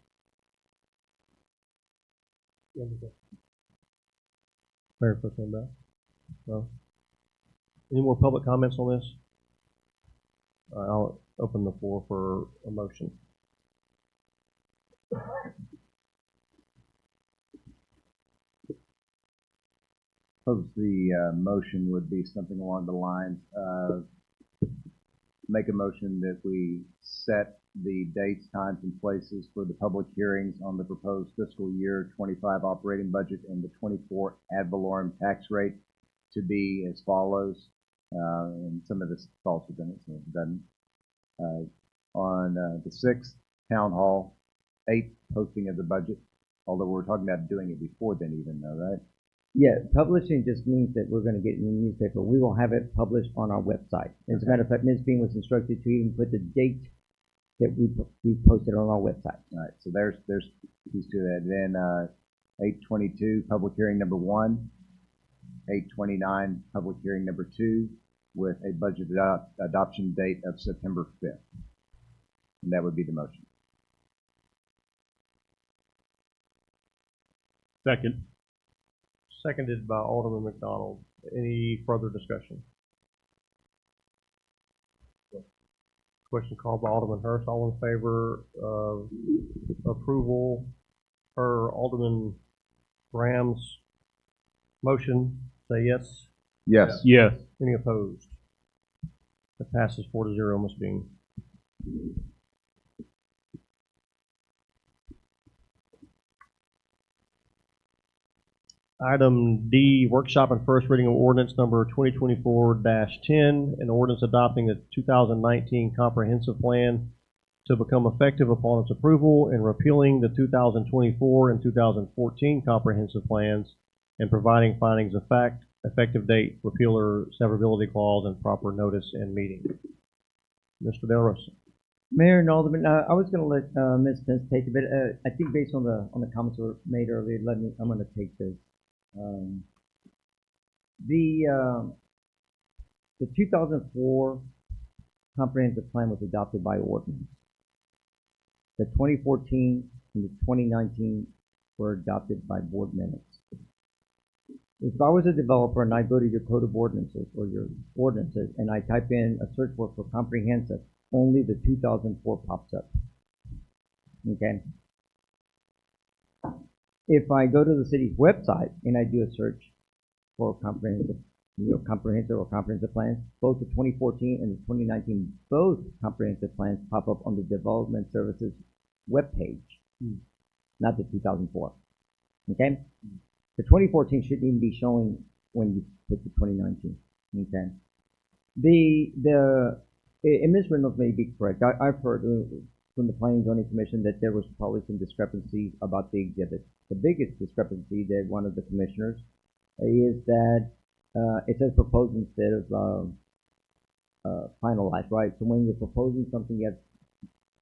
Mayor Pro Tem Bell? No? Any more public comments on this? I'll open the floor for a motion. Suppose the motion would be something along the lines of make a motion that we set the dates, times, and places for the public hearings on the proposed fiscal year 25 operating budget and the 24 ad valorem tax rate to be as follows. And some of this falls within it, so it doesn't. On the 6th, Town Hall, 8th, posting of the budget, although we're talking about doing it before then even though, right? Yeah, publishing just means that we're going to get in the newspaper. We will have it published on our website. As a matter of fact, Ms. Bean was instructed to even put the date that we posted on our website. All right, so there's piece to that. Then 8/22, public hearing number 1. 8/29, public hearing number 2, with a budget adoption date of September 5th. And that would be the motion. Second. Seconded by Alderman McDonald. Any further discussion? Question called by Alderman Hurst. All in favor of approval per Alderman Graham's motion, say yes. Yes. Yes. Any opposed? It passes 4-0, Ms. Bean. Item D, workshop and first reading of ordinance number 2024-10, an ordinance adopting the 2019 comprehensive plan to become effective upon its approval and repealing the 2024 and 2014 comprehensive plans and providing findings of fact, effective date, repealer, severability clause, and proper notice and meeting. Mr. Del Rosa. Mayor and Alderman, I was going to let Ms. Pence take it, but I think based on the comments that were made earlier, I'm going to take this. Um, the 2004 comprehensive plan was adopted by ordinance. The 2014 and the 2019 were adopted by board minutes. If I was a developer and I go to your code of ordinances or your ordinances and I type in a search word for comprehensive, only the 2004 pops up. Okay? If I go to the city's website and I do a search for comprehensive, comprehensive or comprehensive plans, both the 2014 and the 2019, both comprehensive plans pop up on the Development Services webpage, not the 2004. Okay? The 2014 shouldn't even be showing when you put the 2019. Okay? And Ms. Reynolds may be correct. I've heard from the Planning and Zoning Commission that there was probably some discrepancies about the exhibit. The biggest discrepancy that one of the commissioners is that it says proposed instead of finalized, right? So when you're proposing something, you have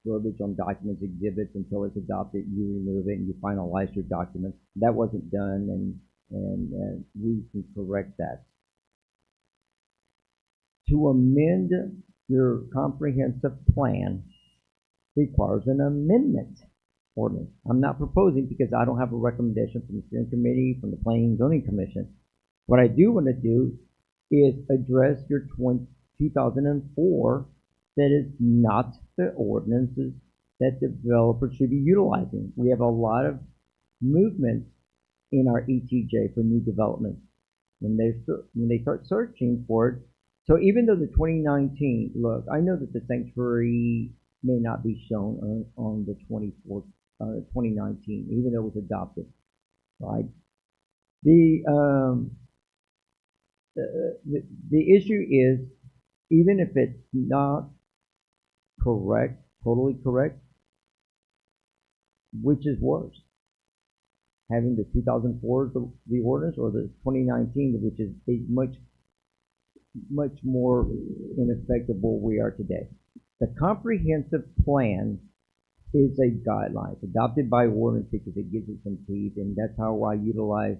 verbiage on documents, exhibits until it's adopted, you remove it and you finalize your document. That wasn't done, and we can correct that. To amend your comprehensive plan requires an amendment ordinance. I'm not proposing because I don't have a recommendation from the steering committee, from the Planning and Zoning Commission. What I do want to do is address your 2004 that is not the ordinances that developers should be utilizing. We have a lot of movement in our ETJ for new development. When they start searching for it, so even though the 2019, look, I know that the sanctuary may not be shown on the 2019, even though it was adopted, right? The issue is, even if it's not correct, totally correct, which is worse? Having the 2004, the ordinance, or the 2019, which is a much more in effect of where we are today. The comprehensive plan is a guideline. It's adopted by ordinance because it gives it some teeth, and that's how I utilize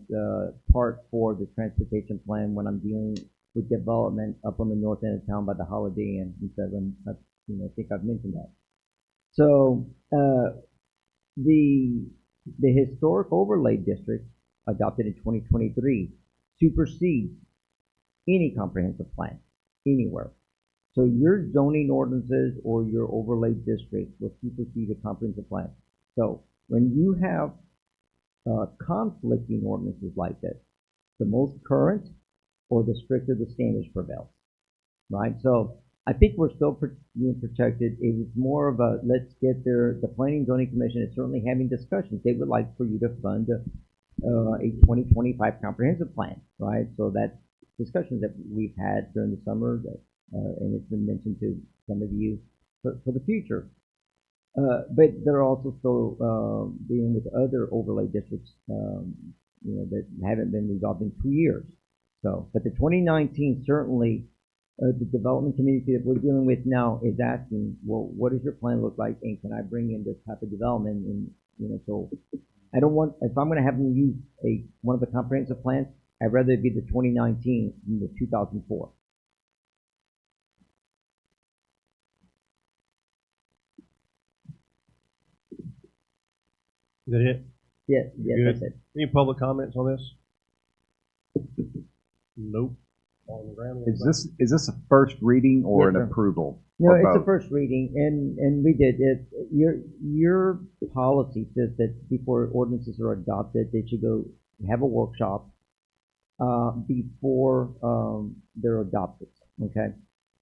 Part 4 of the transportation plan when I'm dealing with development up on the north end of town by the Holiday Inn. I think I've mentioned that. So the historic overlay district adopted in 2023 supersedes any comprehensive plan anywhere. So your zoning ordinances or your overlay district will supersede a comprehensive plan. So when you have conflicting ordinances like this, the most current or the stricter the standards prevail, right? So I think we're still being protected. It was more of a, let's get there. The Planning and Zoning Commission is certainly having discussions. They would like for you to fund a 2025 comprehensive plan, right? So that's discussions that we've had during the summer, that, and it's been mentioned to some of you for the future. But they're also still dealing with other overlay districts, that haven't been resolved in 2 years. So, but the 2019 certainly, the development community that we're dealing with now is asking, well, what does your plan look like, and can I bring in this type of development? And so I don't want, if I'm going to have them use one of the comprehensive plans, I'd rather it be the 2019 than the 2004. Is that it? Yes, that's it. Any public comments on this? Nope. On the ground. Is this a first reading or Yes, an sir. approval? No, Or it's a both? first reading, and we did it. Your policy says that before ordinances are adopted, they should go have a workshop before they're adopted. Okay,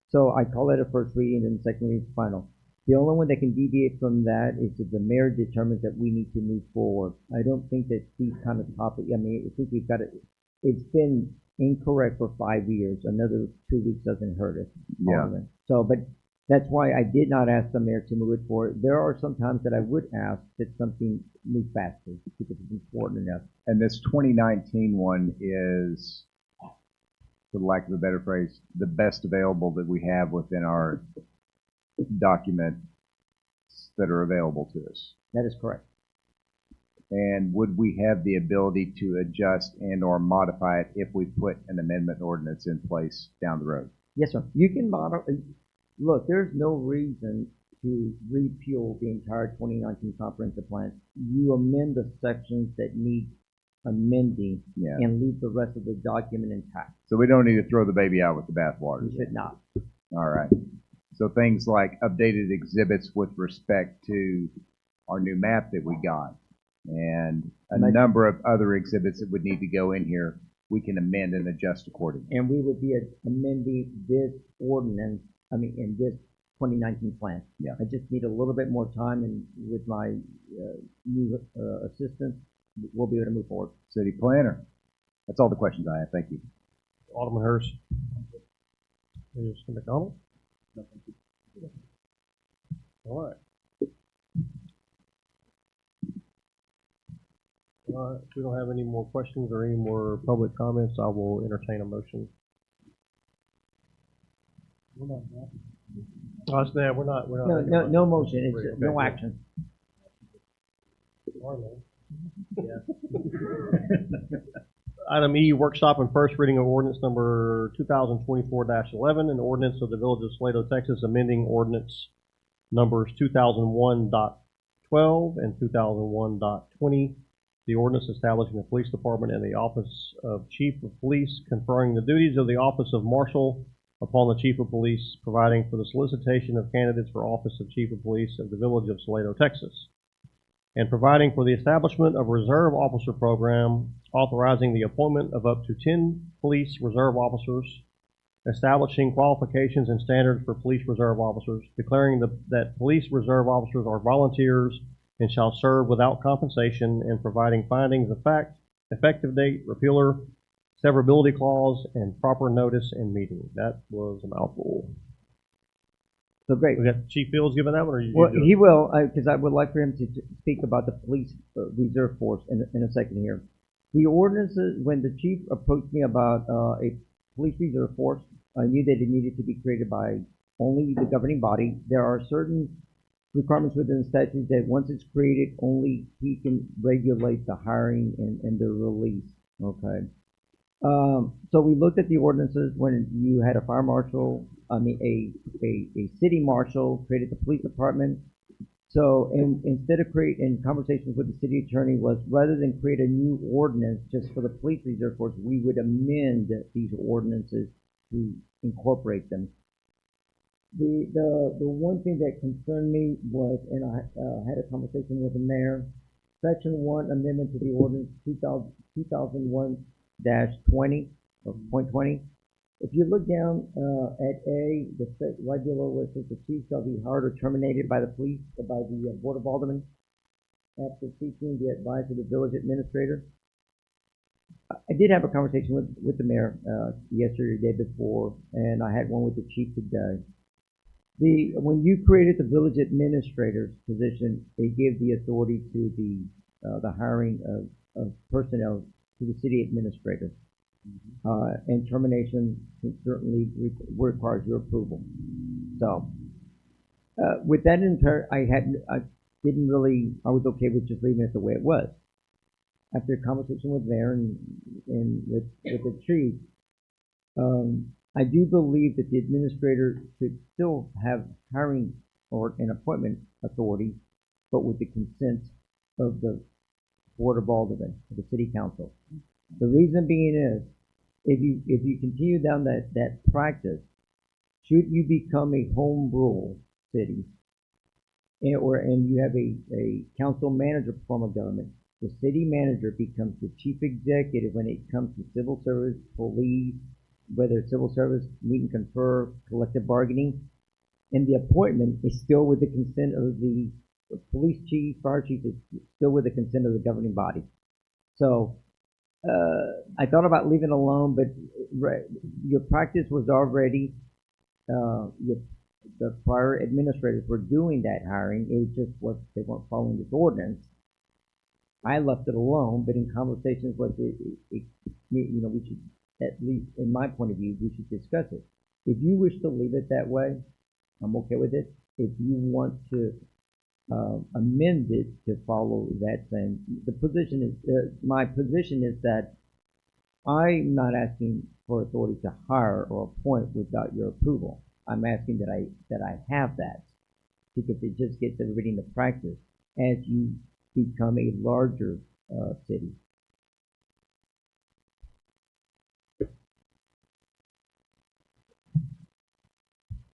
so I call it a first reading, and the second reading is final. The only one that can deviate from that is if the mayor determines that we need to move forward. I don't think that these kind of topics. I mean, I think we've got it. It's been incorrect for 5 years. Another 2 weeks doesn't hurt us. Yeah. Alderman. So, but that's why I did not ask the mayor to move it forward. There are some times that I would ask that something move faster because it's important enough. And this 2019 one is, for lack of a better phrase, the best available that we have within our document that are available to us. That is correct. And would we have the ability to adjust and or modify it if we put an amendment ordinance in place down the road? Yes, sir. You can modify. Look, there's no reason to repeal the entire 2019 comprehensive plan. You amend the sections that need amending Yeah. and leave the rest of the document intact. So we don't need to throw the baby out with the bathwater. You should not. All right. So things like updated exhibits with respect to our new map that we got and a number of other exhibits that would need to go in here, we can amend and adjust accordingly. And we would be amending this ordinance, in this 2019 plan. Yeah. I just need a little bit more time, and with my new assistant, we'll be able to move forward. City planner. That's all the questions I have. Thank you. Alderman Hurst. Mr. McDonald? All right. All right, if we don't have any more questions or any more public comments, I will entertain a motion. Oh, it's, yeah, we're not. No motion, it's Okay, no good. action. Item E, workshop and first reading of ordinance number 2024-11, an ordinance of the Village of Salado, Texas, amending ordinance numbers 2001.12 and 2001.20. The ordinance establishing the police department and the office of chief of police, conferring the duties of the office of marshal upon the chief of police, providing for the solicitation of candidates for office of chief of police of the Village of Salado, Texas, and providing for the establishment of a reserve officer program, authorizing the appointment of up to 10 police reserve officers, establishing qualifications and standards for police reserve officers, declaring that police reserve officers are volunteers and shall serve without compensation, and providing findings of fact, effective date, repealer, severability clause, and proper notice and meeting. That was a mouthful. So great. We got Chief Fields giving that one, or you? Well, do it? he will, because I would like for him to speak about the police reserve force in a second here. The ordinances, when the chief approached me about a police reserve force, I knew that it needed to be created by only the governing body. There are certain requirements within the statute that once it's created, only he can regulate the hiring and the release. Okay. So we looked at the ordinances when you had a fire marshal, a city marshal created the police department. So instead of in conversations with the city attorney was rather than create a new ordinance just for the police reserve force, we would amend these ordinances to incorporate them. The one thing that concerned me was, and I had a conversation with the mayor, Section 1 amendment to the ordinance 2001-20, or point 20. If you look down at A, right below where it says the chief shall be hired or terminated by the police, by the Board of Aldermen, after seeking the advice of the village administrator. I did have a conversation with the mayor yesterday, the day before, and I had one with the chief today. When you created the village administrator's position, it gave the authority to the hiring of personnel to the city administrator. And termination certainly requires your approval. So, with that in turn, I was okay with just leaving it the way it was. After a conversation with mayor and with the chief, I do believe that the administrator should still have hiring or an appointment authority, but with the consent of the Board of Aldermen, of the City Council. The reason being is, if you continue down that practice, should you become a home rule city, and you have a council manager form of government, the city manager becomes the chief executive when it comes to civil service, police, whether it's civil service, meet and confer, collective bargaining, and the appointment is still with the consent of the police chief, fire chief, is still with the consent of the governing body. So I thought about leaving it alone, but your practice was already, the prior administrators were doing that hiring. It was just they weren't following this ordinance. I left it alone, but in conversations with we should, at least in my point of view, we should discuss it. If you wish to leave it that way, I'm okay with it. If you want to amend it to follow that same. The position is, my position is that I'm not asking for authority to hire or appoint without your approval. I'm asking that I have that, because it just gets everybody in the practice as you become a larger city.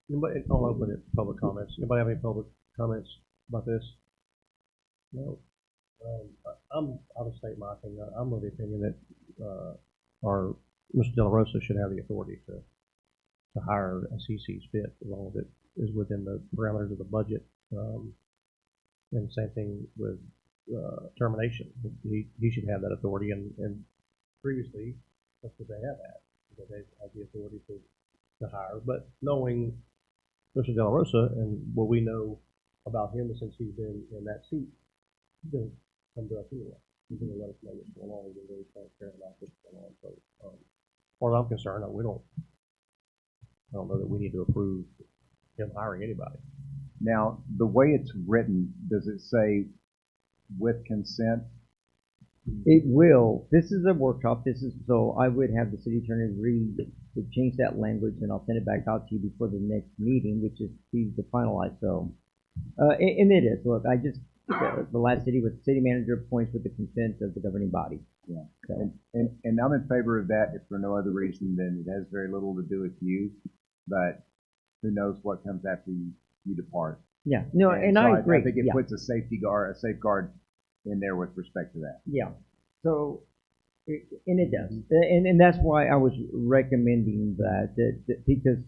Anybody, I'll open it to public comments. Anybody have any public comments about this? No. I'll just state my opinion. I'm of the opinion that our Mr. De La Rosa should have the authority to hire as he sees fit, as long as it is within the parameters of the budget. And same thing with termination. He should have that authority, and previously that's what they have had, because they have the authority to hire. But knowing Mr. De La Rosa and what we know about him since he's been in that seat, he's going to come to us anyway. He's going to let us know what's going on. He's been very transparent about what's going on. So, as far as I'm concerned, I don't know that we need to approve him hiring anybody. Now, the way it's written, does it say with consent? It will. This is a workshop. So I would have the city attorney read to change that language, and I'll send it back out to you before the next meeting, which is to finalize. So, and it is. Look, the last city was city manager appoints with the consent of the governing body. Yeah. So. And I'm in favor of that, if for no other reason than it has very little to do with you, but who knows what comes after you depart. Yeah. No, and so I agree. I think it puts a safeguard in there with respect to that. Yeah. So, and it does. And that's why I was recommending that because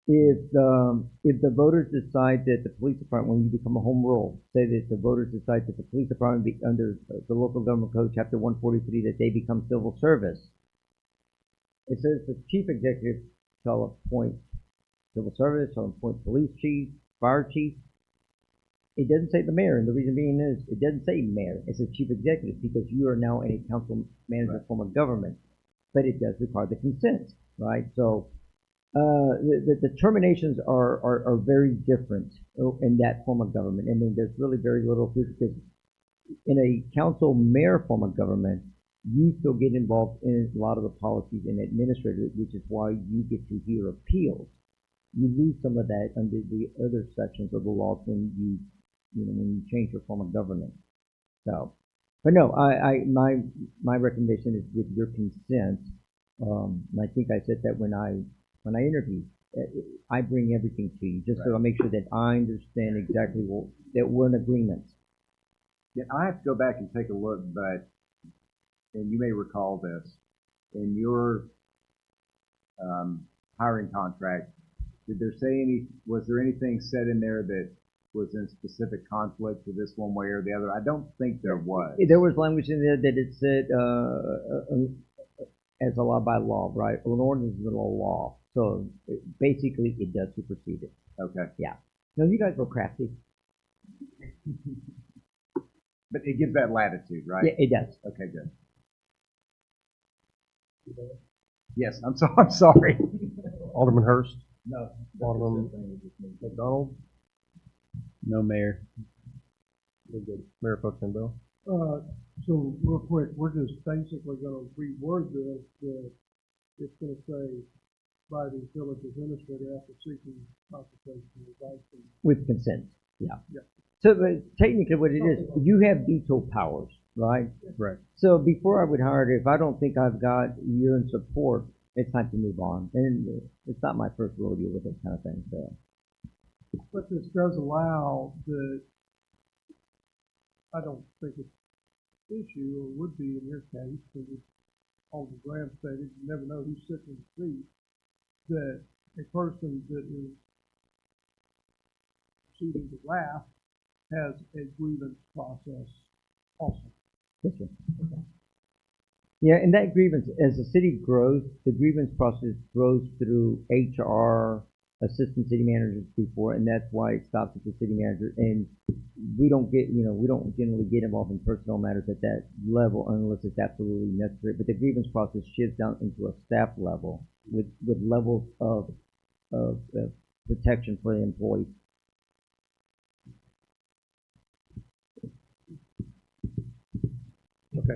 if the voters decide that the police department, when you become a home rule, say that the voters decide that the police department under the local government code, chapter 143, that they become civil service, it says the chief executive shall appoint civil service, shall appoint police chief, fire chief. It doesn't say the mayor, and the reason being is it doesn't say mayor. It says chief executive, because you are now in a council manager form of government, but it does require the consent, right? So the terminations are very different in that form of government. I mean, there's really very little because in a council mayor form of government, you still get involved in a lot of the policies and administrative, which is why you get to hear appeals. You lose some of that under the other sections of the laws when you change your form of government. So, but no, my recommendation is with your consent. And I think I said that when I interview, I bring everything to you just so I make sure that I understand exactly that we're in agreement. Yeah, I have to go back and take a look, but, and you may recall this, in your hiring contract, was there anything said in there that was in specific conflict with this one way or the other? I don't think there was. There was language in there that it said, as allowed by law, right? An ordinance is a law. So basically it does supersede it. Okay. Yeah. No, you guys were crafty. But it gives that latitude, right? Yeah, it does. Okay, good. Yes, I'm sorry. Alderman Hurst? No. Alderman McDonald? No, Mayor. Good. Mayor Pro Tem Bell? So real quick, we're just basically gonna reword this, it's gonna say, by the village administrator after seeking consultation and advice from. With consent, yeah. Yeah. So but technically what it is, you have veto powers, right? Right. So before I would hire it, if I don't think I've got your support, it's time to move on. And it's not my first rodeo with this kind of thing, so. But this does allow I don't think it's issue, or would be in your case, because it's Alderman Graham stated, you never know who's sitting in the seat, that a person that is proceeding to wrath has a grievance process also. Yes, sir. Okay. Yeah, and that grievance, as the city grows, the grievance process grows through HR, assistant city managers before, and that's why it stops at the city manager. And we don't generally get involved in personnel matters at that level unless it's absolutely necessary. But the grievance process shifts down into a staff level with levels of protection for the employees.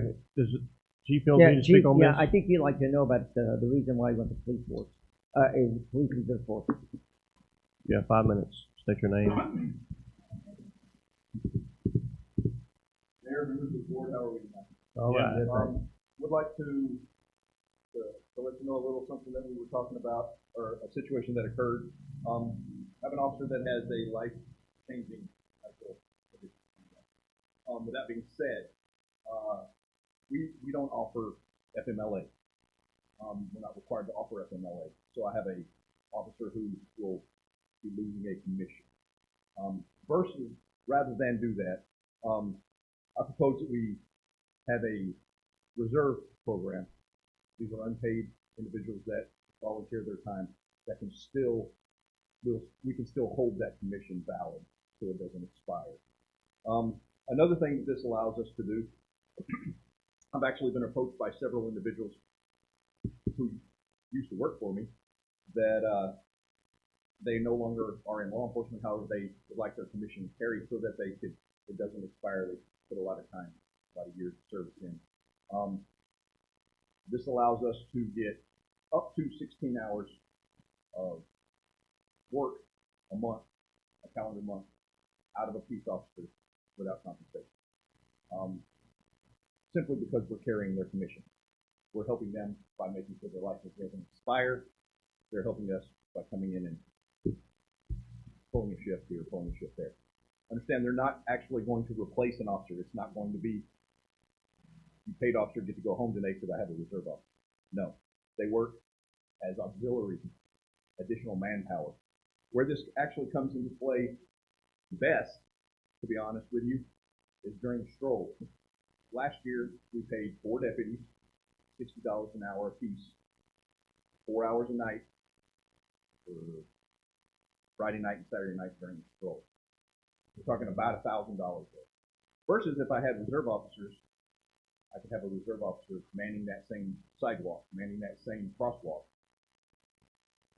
Okay. Does Chief Field Yeah, need to speak on yeah, this? I think you'd like to know about the reason why he went to police force, police reserve force. Yeah, 5 minutes. State your name. Mayor, members of the board, how are we tonight? All right. Would like to let you know a little something that we were talking about, or a situation that occurred. I have an officer that has a life-changing medical condition. With that being said, we don't offer FMLA. We're not required to offer FMLA. So I have a officer who will be losing a commission. Versus, rather than do that, I propose that we have a reserve program. These are unpaid individuals that volunteer their time that can still, we can still hold that commission valid so it doesn't expire. Another thing that this allows us to do, I've actually been approached by several individuals who used to work for me that they no longer are in law enforcement. However, they would like their commission carried so that they could, it doesn't expire. They put a lot of time, a lot of years of service in. This allows us to get up to 16 hours of work a month, a calendar month, out of a peace officer without compensation. Simply because we're carrying their commission. We're helping them by making sure their license doesn't expire. They're helping us by coming in and pulling a shift here, pulling a shift there. Understand, they're not actually going to replace an officer. It's not going to be, you paid officer, get to go home today because I have a reserve officer. No, they work as auxiliary, additional manpower. Where this actually comes into play best, to be honest with you, is during strolls. Last year, we paid 4 deputies $60 an hour apiece, 4 hours a night for Friday night and Saturday night during the stroll. We're talking about $1,000 there. Versus if I had reserve officers, I could have a reserve officer manning that same sidewalk, manning that same crosswalk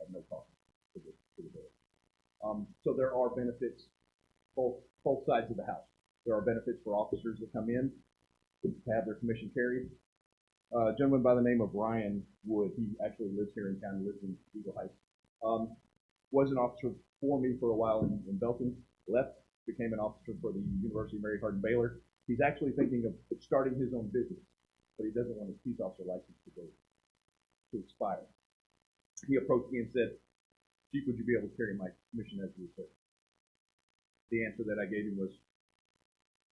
at no cost to the village. So there are benefits both sides of the house. There are benefits for officers that come in to have their commission carried. A gentleman by the name of Ryan Wood, he actually lives here in town, lives in Eagle Heights, was an officer for me for a while in Belton, left, became an officer for the University of Mary Hardin-Baylor. He's actually thinking of starting his own business, but he doesn't want his peace officer license to expire. He approached me and said, Chief, would you be able to carry my commission as a reserve? The answer that I gave him was,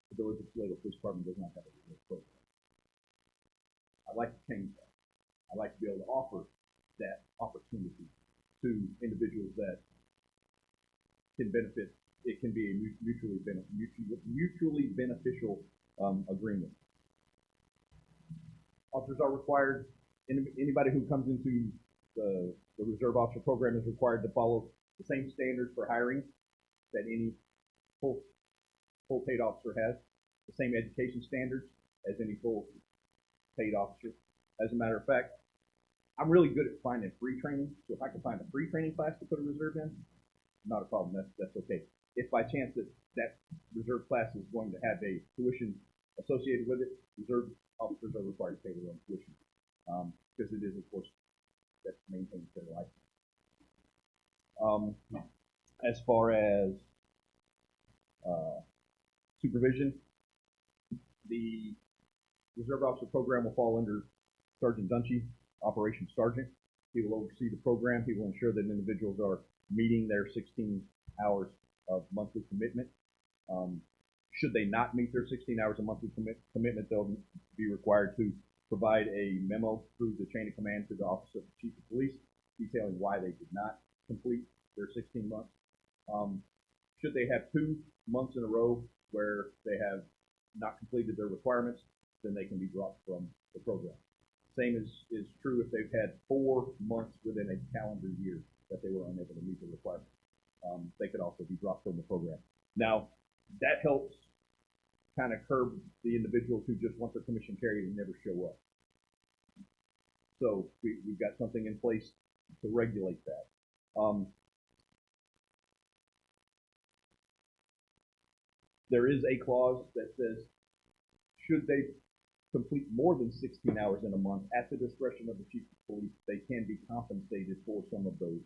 the Village of Salado Police Department does not have a reserve program. I'd like to change that. I'd like to be able to offer that opportunity to individuals that can benefit. It can be a mutually beneficial agreement. Officers are required, anybody who comes into the reserve officer program is required to follow the same standards for hiring that any full paid officer has, the same education standards as any full paid officer. As a matter of fact, I'm really good at finding free training, so if I can find a free training class to put a reserve in, not a problem, that's okay. If by chance that reserve class is going to have a tuition associated with it, reserve officers are required to pay their own tuition, because it is, of course, that maintains their license. As far as supervision, the reserve officer program will fall under Sergeant Dunchey, Operations Sergeant. He will oversee the program. He will ensure that individuals are meeting their 16 hours of monthly commitment. Should they not meet their 16 hours of monthly commitment, they'll be required to provide a memo through the chain of command to the Office of the Chief of Police detailing why they did not complete their 16 months. Should they have 2 months in a row where they have not completed their requirements, then they can be dropped from the program. Same is true if they've had 4 months within a calendar year that they were unable to meet the requirements. They could also be dropped from the program. Now, that helps kind of curb the individuals who just want their commission carried and never show up. So we've got something in place to regulate that. There is a clause that says, should they complete more than 16 hours in a month, at the discretion of the chief of police, they can be compensated for some of those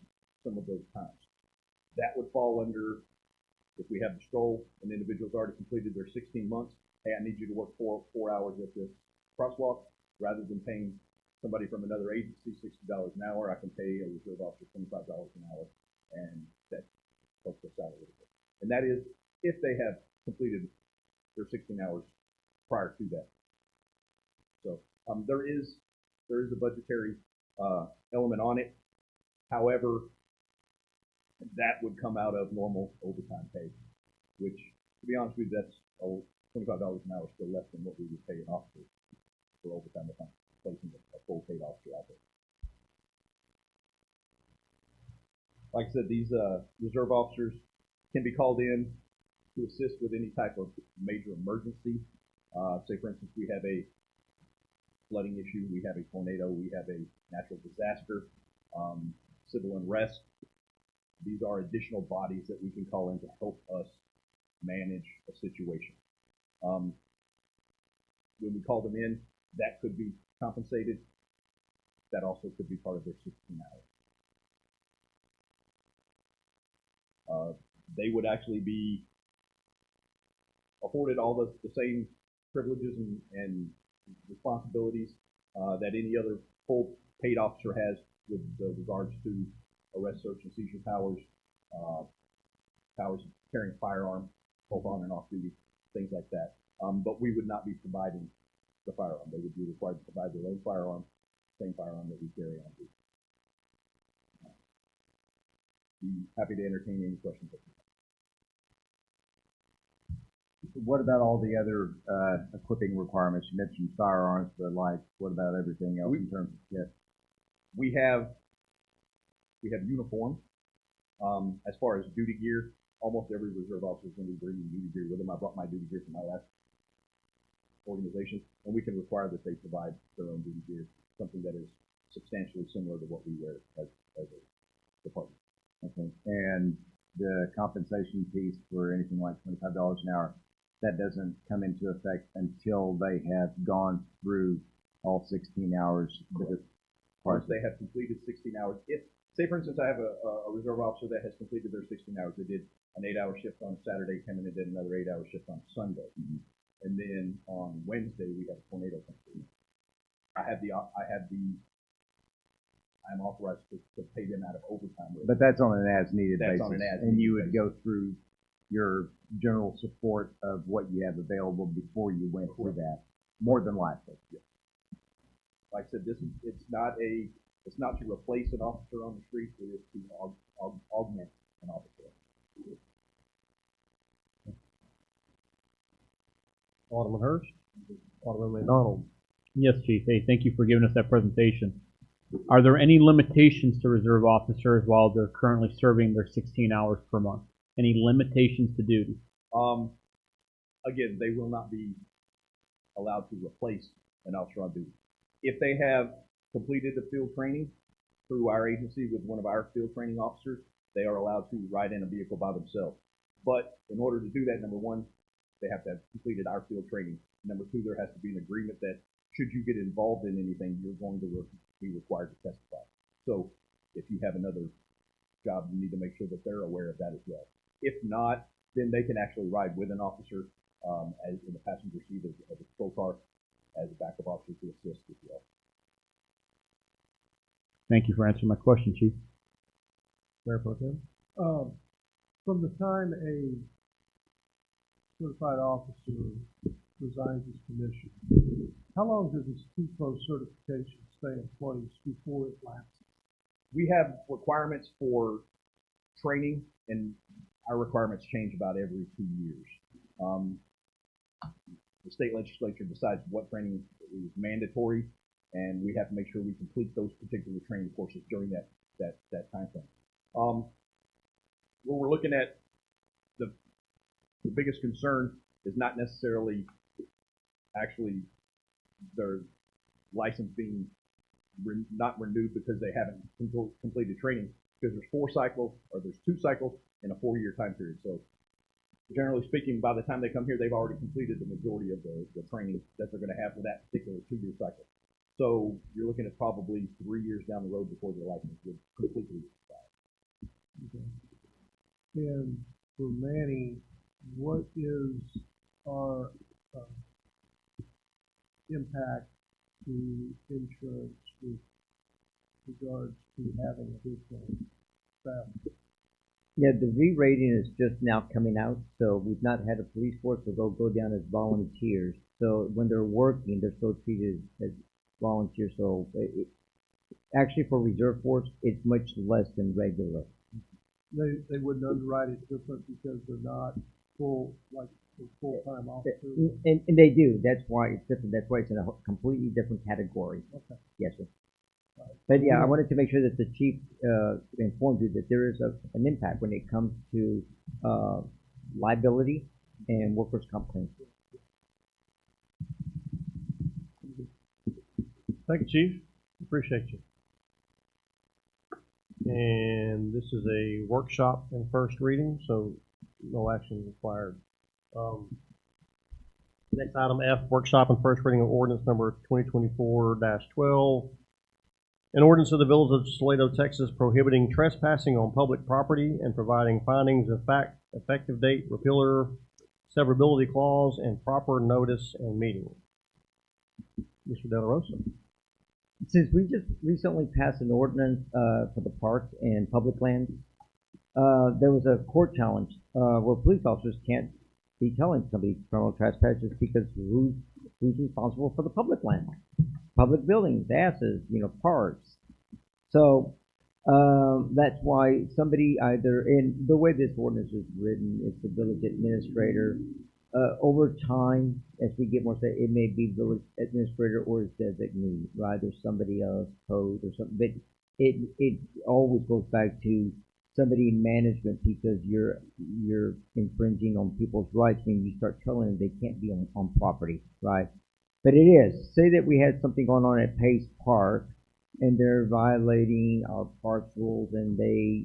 times. That would fall under, if we have the stroll, an individual's already completed their 16 months, hey, I need you to work four hours at this crosswalk, rather than paying somebody from another agency $60 an hour, I can pay a reserve officer $25 an hour, and that helps us out a little bit. And that is if they have completed their 16 hours prior to that. So there is a budgetary element on it. However, that would come out of normal overtime pay, which, to be honest with you, that's $25 an hour, still less than what we would pay an officer for overtime if I'm placing a full paid officer out there. Like I said, these reserve officers can be called in to assist with any type of major emergency. Say, for instance, we have a flooding issue, we have a tornado, we have a natural disaster, civil unrest. These are additional bodies that we can call in to help us manage a situation. When we call them in, that could be compensated. That also could be part of their 16 hours. They would actually be afforded all the same privileges and responsibilities that any other full paid officer has with regards to arrest, search, and seizure powers, powers of carrying firearms, both on and off duty, things like that. But we would not be providing the firearm. They would be required to provide their own firearm, same firearm that we carry on duty. Be happy to entertain any questions. What about all the other equipping requirements? You mentioned firearms, but like, what about everything else in terms of kit? We have uniforms. As far as duty gear, almost every reserve officer is going to be bringing duty gear with them. I brought my duty gear from my last organization, and we can require that they provide their own duty gear, something that is substantially similar to what we wear as a department. Okay. And the compensation piece for anything like $25 an hour, that doesn't come into effect until they have gone through all 16 hours. Once they have completed 16 hours, if, say for instance, I have a reserve officer that has completed their 16 hours, they did an 8-hour shift on Saturday, came in and did another 8-hour shift on Sunday. Mm-hmm. And then on Wednesday, we had a tornado come through. I'm authorized to pay them out of overtime. But that's on an as-needed basis. On an as-needed and you would basis. go through your general support of what you have available before you went through that, more than likely. Yes. Like I said, it's not to replace an officer on the street, it is to augment an officer. Alderman Hurst, Alderman McDonald. Yes, Chief. Hey, thank you for giving us that presentation. Are there any limitations to reserve officers while they're currently serving their 16 hours per month? Any limitations to duty? Again, they will not be allowed to replace an officer on duty. If they have completed the field training through our agency with one of our field training officers, they are allowed to ride in a vehicle by themselves. But in order to do that, number one, they have to have completed our field training. Number two, there has to be an agreement that should you get involved in anything, you're going to be required to testify. So if you have another job, you need to make sure that they're aware of that as well. If not, then they can actually ride with an officer as in the passenger seat of a patrol car as a backup officer to assist as well. Thank you for answering my question, Chief. Mayor Pro Tem. From the time a certified officer resigns his commission, how long does his TPO certification stay in place before it lapses? We have requirements for training, and our requirements change about every 2 years. The state legislature decides what training is mandatory, and we have to make sure we complete those particular training courses during that time frame. When we're looking at the biggest concern is not necessarily actually their license being not renewed because they haven't completed training, because there's 2 cycles in a 4-year time period. So generally speaking, by the time they come here, they've already completed the majority of the training that they're gonna have for that particular 2-year cycle. So you're looking at probably 3 years down the road before their license would completely expire. And for Manny, what is our impact to insurance with regards to having additional staff? Yeah, the re-rating is just now coming out, so we've not had a police force, so they'll go down as volunteers. So when they're working, they're still treated as volunteers. So actually, for reserve force, it's much less than regular. They wouldn't underwrite it different because they're not full-time officers? And they do. That's why it's different. That's why it's in a completely different category. Okay. Yes, sir. But yeah, I wanted to make sure that the chief informed you that there is an impact when it comes to liability and workers' comp claims. Thank you, Chief. Appreciate you. And this is a workshop and first reading, so no action required. Next item F, workshop and first reading of ordinance number 2024-12. An ordinance of the Village of Salado, Texas, prohibiting trespassing on public property and providing findings of fact, effective date, repealer, severability clause, and proper notice and meeting. Mr. De La Rosa. Since we just recently passed an ordinance for the parks and public lands, there was a court challenge where police officers can't be telling somebody criminal trespass just because who's responsible for the public land, public buildings, asses, parks. So that's why somebody either, in the way this ordinance is written, it's the village administrator. Over time, as we get more, it may be village administrator or his designee, right? Or somebody else, code or something. But it always goes back to somebody in management because you're infringing on people's rights when you start telling them they can't be on property, right? But it is. Say that we had something going on at Pace Park and they're violating our parks rules and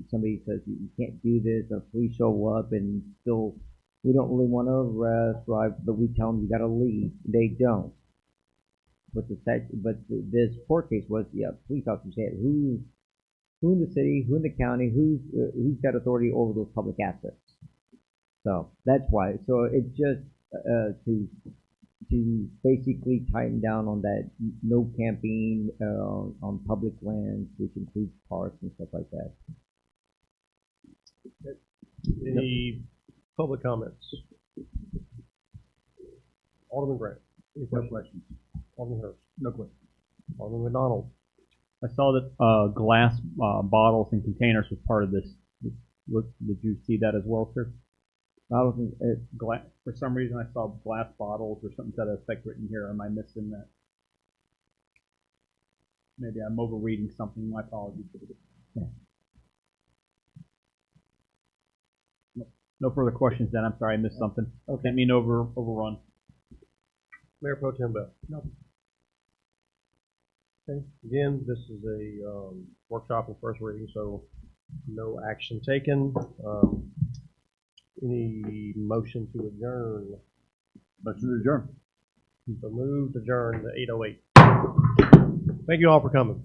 somebody says you can't do this, and police show up and still we don't really want to arrest, right? But we tell them you got to leave. They don't. But this court case was police officers said who in the city, who in the county, who's got authority over those public assets. So that's why. So it's just to basically tighten down on that no camping on public lands, which includes parks and stuff like that. Any public comments? Alderman Grant. Any questions? Alderman Hurst. No questions. Alderman McDonald. I saw that glass bottles and containers was part of this. Did you see that as well, sir? Glass. For some reason, I saw glass bottles or something to that effect written here. Am I missing that? Maybe I'm overreading something. My apologies. Yeah. No further questions then. I'm sorry, I missed something. Okay. Didn't mean overrun. Mayor Pro Tem Bell. No. Okay. Again, this is a workshop and first reading, so no action taken. Any motion to adjourn? Motion to adjourn. So moved, adjourned to 8:08. Thank you all for coming.